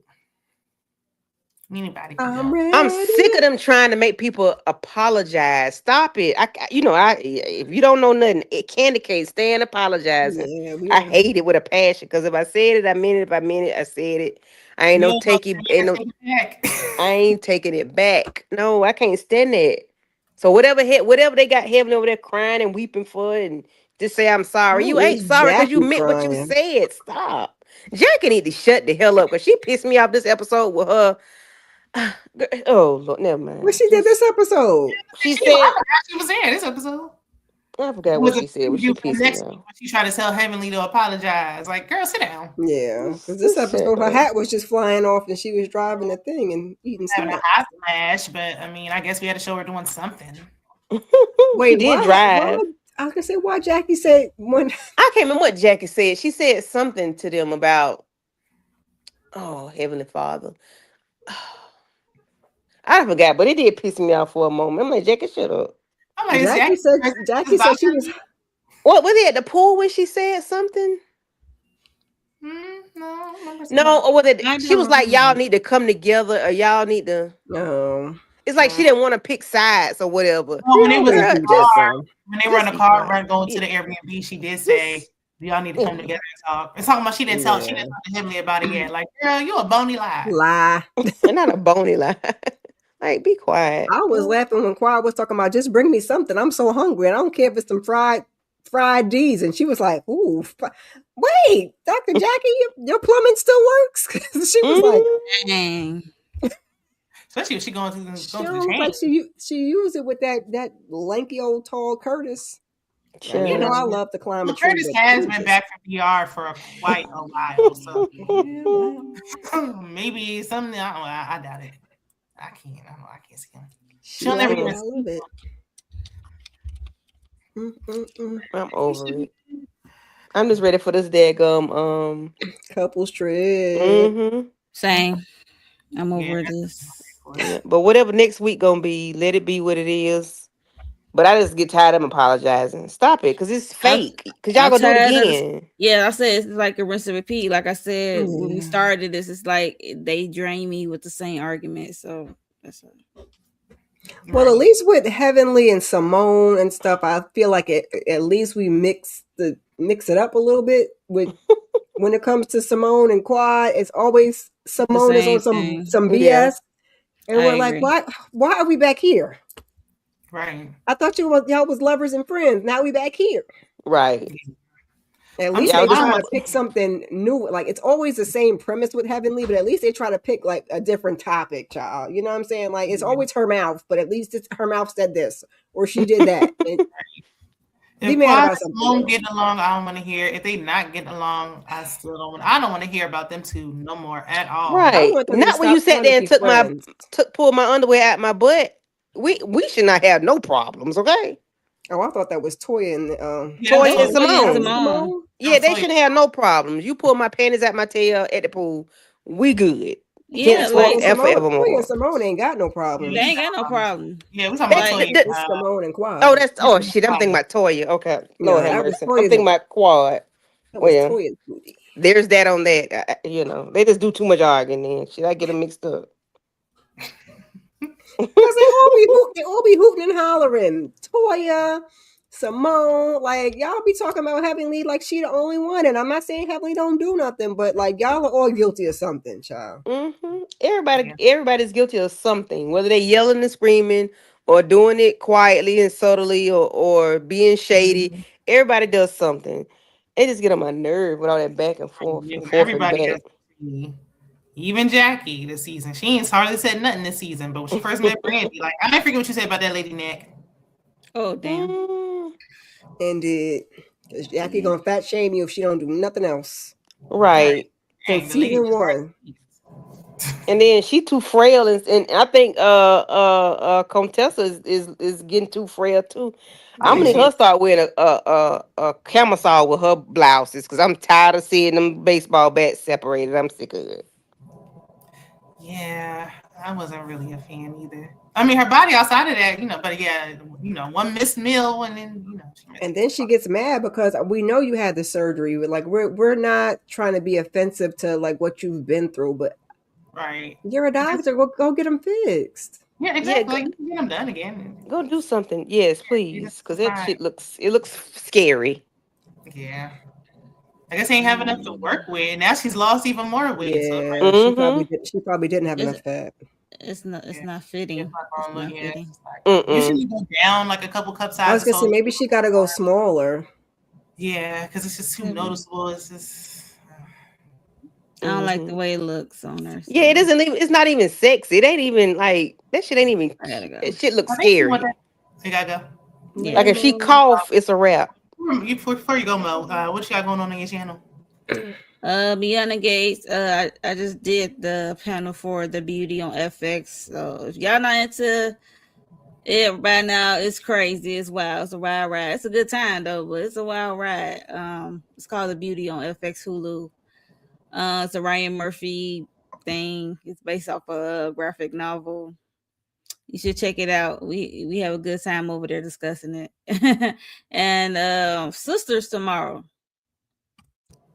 Anybody can I'm go. I'm ready. sick of them trying to make people apologize. Stop it. If you don't know nothing, Candy Cane, stand apologizing. Yeah, we I don't. hate it with a passion because if I said it, I meant it. If I meant it, I said it. I ain't You no don't know, take it. Ain't no. take it back. I ain't taking it back. No, I can't stand that. So whatever they got Heaven over there crying and weeping for, and just say I'm sorry. Why You ain't is sorry because you Jackie meant what you crying? said. Stop. Jackie need to shut the hell up because she pissed me off this episode with her. Oh Lord, never What mind. she did Just this episode? she I said forgot she was there this episode. I It forgot what was a she said, but preview she for pissed me next week off. when she tried to tell Heavenly to apologize. Like, girl, sit down. Yeah, because this Just shut episode, her up. hat was just flying off, and she was driving the thing and eating Having a snacks. hot flash, but I mean, I guess we had to show her doing something. She Wait, did why? Why? drive. I was gonna say why Jackie said when. I can't remember what Jackie said. She said something to them about Heavenly Father. I forgot, but it did piss me off for a moment. I'm like, Jackie, shut up. I'm like, is Jackie Jackie said this Jackie said she was. bothering What was it at the pool when she said something? you? No, I don't remember seeing No, her. or was it? I She don't was like, y'all remember. need to come together, or y'all need to. No, It's like she didn't want to pick sides or whatever. Well, she when they was in always Girl, the do that just car, though. when they were in just the be car quiet. run going to Yeah, the Airbnb, she did say, just y'all need to come yeah. together and talk. It's talking about she Yeah, didn't talk to Heavenly about it yet. Like, girl, you a bony lie. lie. And not a bony lie. Like, be quiet. I was laughing when Quad was talking about just bring me something. I'm so hungry, and I don't care if it's some fried D's. And she was like, "Ooh, wait, Dr. Jackie, your plumbing still works?" 'Cause she was like, Mhm. Dang. Especially if she going she through the was chain. like she used it with that lanky old tall Curtis. Now you know Yeah. I Child. love to climb a Well, tree, Curtis but has been Jesus, back from VR for quite a while, so yeah, well, maybe something. I, don't know, I doubt it. I can't. I don't know. I can't see him. she She'll like never it. even Mm-mm. I see love it. Mm-mm-mm. I'm over it. I'm just ready for this daggum. Couples trip. Mm-hmm. Same. I'm Yeah, over that's this. for it. Yeah. But whatever next week gonna be, let it be what it is. But I just get tired of them apologizing. Stop it, cause it's I, fake. Cause y'all I'm gonna do it tired of this. again. Yeah, I said it's like a rinse and repeat. Like I said when we Yeah. started this, it's like they drain me with the same argument. So that's all. Well, at Right. least with Heavenly and Simone and stuff, I feel like at least we mix it up a little bit with when it comes to Simone and Quad. It's always The Simone is on same some thing. some Yeah. BS, and I we're like, agree. why are we back here? Right. I thought y'all was lovers and friends. Now we back here. Right. At I'm least Y'all they just try surprised. to pick something new. Like it's always the same premise with Heavenly, but at least they try to pick like a different topic, child. You know what I'm saying? Like it's always her mouth, but at least it's her mouth said this or she did that. And be If mad Quad about and something Simone new. getting along, I don't want to hear. If they not getting along, I still don't want. I don't want to hear about them two no more at all. I right. want them to Not when you stop sat trying to there and be friends. pulled my underwear out my butt. We should not have no problems, okay? Oh, I thought that was Toya and Yeah, Toya that's That was and Toya. Toya and that was Simone. Simone. Simone. That Yeah, was they Toya. shouldn't have no problems. You pull my panties out my tail at the pool. We good. Yeah, Toya Henceforth and like and Simone. Toya and forevermore. Simone ain't got no Yeah, they we problems. ain't got got no problems. problem. Yeah, we talking about They, Like Toya. It's Simone and oh, Quad. that's shit. I'm thinking about Toya. Okay, Lord No, have that was mercy. I'm Toya's. thinking about Quad. That was Well, Toya's booty. there's that on that. They just do too much arguing. Then should I get them mixed up? Cause they all be hooting and hollering. Toya, Simone, like y'all be talking about Heavenly like she the only one, and I'm not saying Heavenly don't do nothing, but like y'all are all guilty of something, child. Yeah. Everybody's guilty of something, whether they yelling and screaming or doing it quietly and subtly or being shady. Mhm. Everybody does something. They just get on my nerve with all that back Yeah, and forth and everybody back. has to see. Even Jackie this season. She ain't hardly said nothing this season, but when she first met Brandy, like I ain't forget what you said about that lady neck. oh damn. Mm, Indeed. Cause Jackie Yeah. gonna fat shame you if she don't do nothing else. Right. right. Dang, Since the lady season just one. And then she too frail, and I think Contessa is getting too frail too. I I'm think gonna need she Yeah. her to start wearing a camisole with her blouses because I'm tired of seeing them baseball bats separated. I'm sick of it. yeah, I wasn't really a fan either. I mean her body outside of that, but yeah, one missed meal and then And then she gets mad because we know you had the surgery. Like we're not trying to be offensive to like what you've been through, but right. you're a doctor. Go get them fixed. Yeah, Yeah, exactly. Like, you can get them done again. go do something. Yes, please, because that Fine. shit looks scary. Yeah. I guess he ain't have enough to work with. Now she's lost even more weight. So it's like, Yeah, Mm-hmm. she probably didn't have It's enough fat. it's not yeah, it's fitting. not It's gonna look. not Yeah, it's fitting. just like you Mm-mm. should go down like a couple cup I was sizes. gonna say So maybe she got to go smaller. yeah, because it's just too Maybe. noticeable. It's just I don't like the Mm-hmm. way it looks on her. Yeah, it So isn't even. It's not even sexy. It ain't even like that. Shit ain't even. I gotta go. That shit looks I think you want scary. that. You gotta go. Let Like her Yeah. if she go. cough, it's a wrap. Before you go, Mo, what you got going on your channel? Beyond the Gates. I just did the panel for the beauty on FX. So if y'all not into it right now, it's crazy. It's wild. It's a wild ride. It's a good time though, but it's a wild ride. It's called The Beauty on FX Hulu. It's a Ryan Murphy thing. It's based off a graphic novel. You should check it out. We have a good time over there discussing it. And Sisters tomorrow.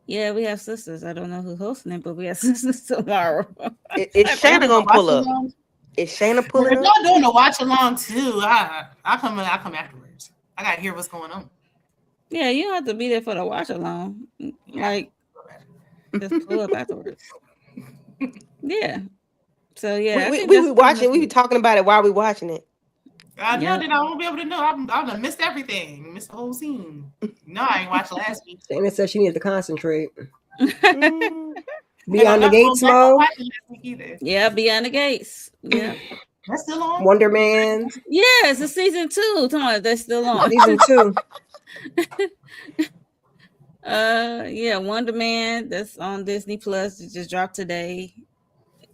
Yeah, we have sisters. I don't know who's hosting it, but we have sisters tomorrow. Is Are y'all Shanna doing a gonna watch pull up? along? Is Shanna Well, pulling if up? y'all doing a watch along too, I come afterwards. I gotta hear what's going on. Yeah, you don't have to be there for the watch along. Like, just pull up afterwards. Yeah. So yeah, I think We that's be pretty much watching. We be it. talking about it while we watching it. I know Yep. that I won't be able to know. I done missed everything. Missed the whole scene. No, I ain't watched last week. Shayna said she needed to concentrate. Mm. And I'm Beyond the not going Gates, back on Mo. watching last week either. Yeah, Beyond the Gates. Yeah. That's still on. Wonder Man Yes, it's season 2. Come on, that's still on. season 2. Yeah, Wonder Man, that's on Disney Plus. It just dropped today.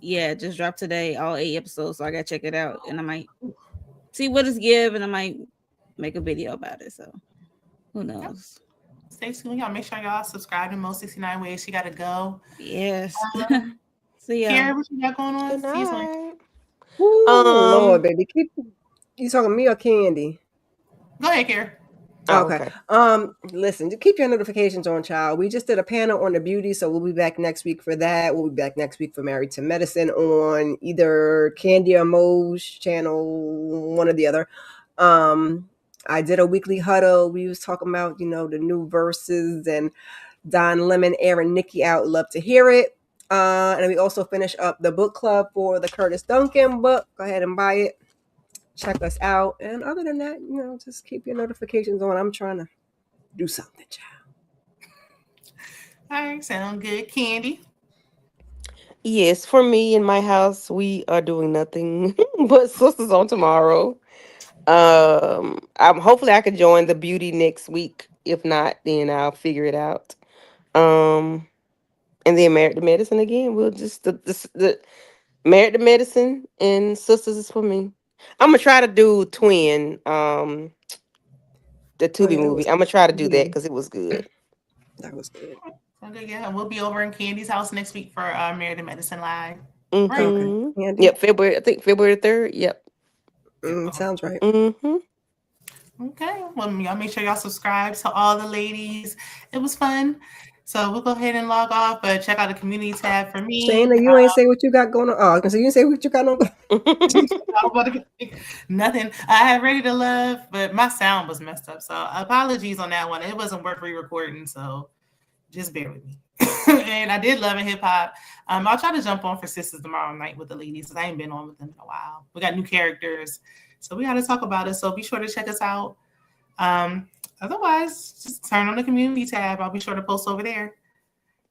Yeah, it just dropped today, all 8 episodes. So I gotta check it out. And I might see what it's give, and I might make a video about it. So who knows? Stay tuned, y'all. Make sure y'all subscribe to Mo 69 Ways. She gotta go. Yes. See ya. Kara, what you got going on? Good See you soon. night. Ooh, Lord, baby. You talking me or Candy? Go ahead, Kara. Oh, Okay. okay. Listen, to keep your notifications on, child. We just did a panel on the beauty, so we'll be back next week for that. We'll be back next week for Married to Medicine on either Candy or Mo's channel, one or the other. I did a weekly huddle. We was talking about, the new verses and Don Lemon, Aaron, Nikki out. Love to hear it. And we also finish up the book club for the Curtis Duncan book. Go ahead and buy it. Check us out. And other than that, just keep your notifications on. I'm trying to do something, child. All right, sound good. Candy. Yes, for me in my house, we are doing nothing but sisters on tomorrow. Hopefully I can join the beauty next week. If not, then I'll figure it out. Um, and then married to medicine again. We'll just the married to medicine and sisters is for me. I'm gonna try to do twin. The Oh, Tubi yeah, that movie. was I'm gonna try to do that good. because it was good. That was good. Okay, yeah, we'll be over in Candy's house next week for Married to Medicine Live. Right. Okay. Mm-hmm. Candy? Yep, February. I think February 3rd. Yep. Sounds right. Mm-hmm. Okay. Well, y'all make sure y'all subscribe to all the ladies. It was fun. So we'll go ahead and log off, but check out the community tab for me. Shayna, you ain't say what you got going on. Oh, I was gonna say you didn't say what you got on. Nothing. I had Ready to Love, but my sound was messed up. So apologies on that one. It wasn't worth re-recording, so just bear with me. And I did Love and Hip Hop. I'll try to jump on for Sisters tomorrow night with the ladies because I ain't been on with them in a while. We got new characters, so we got to talk about it. So be sure to check us out. Otherwise, just turn on the community tab. I'll be sure to post over there.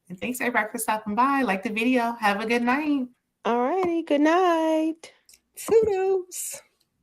And thanks everybody for stopping by. Like the video. Have a good night. All righty. Good night. Toodles.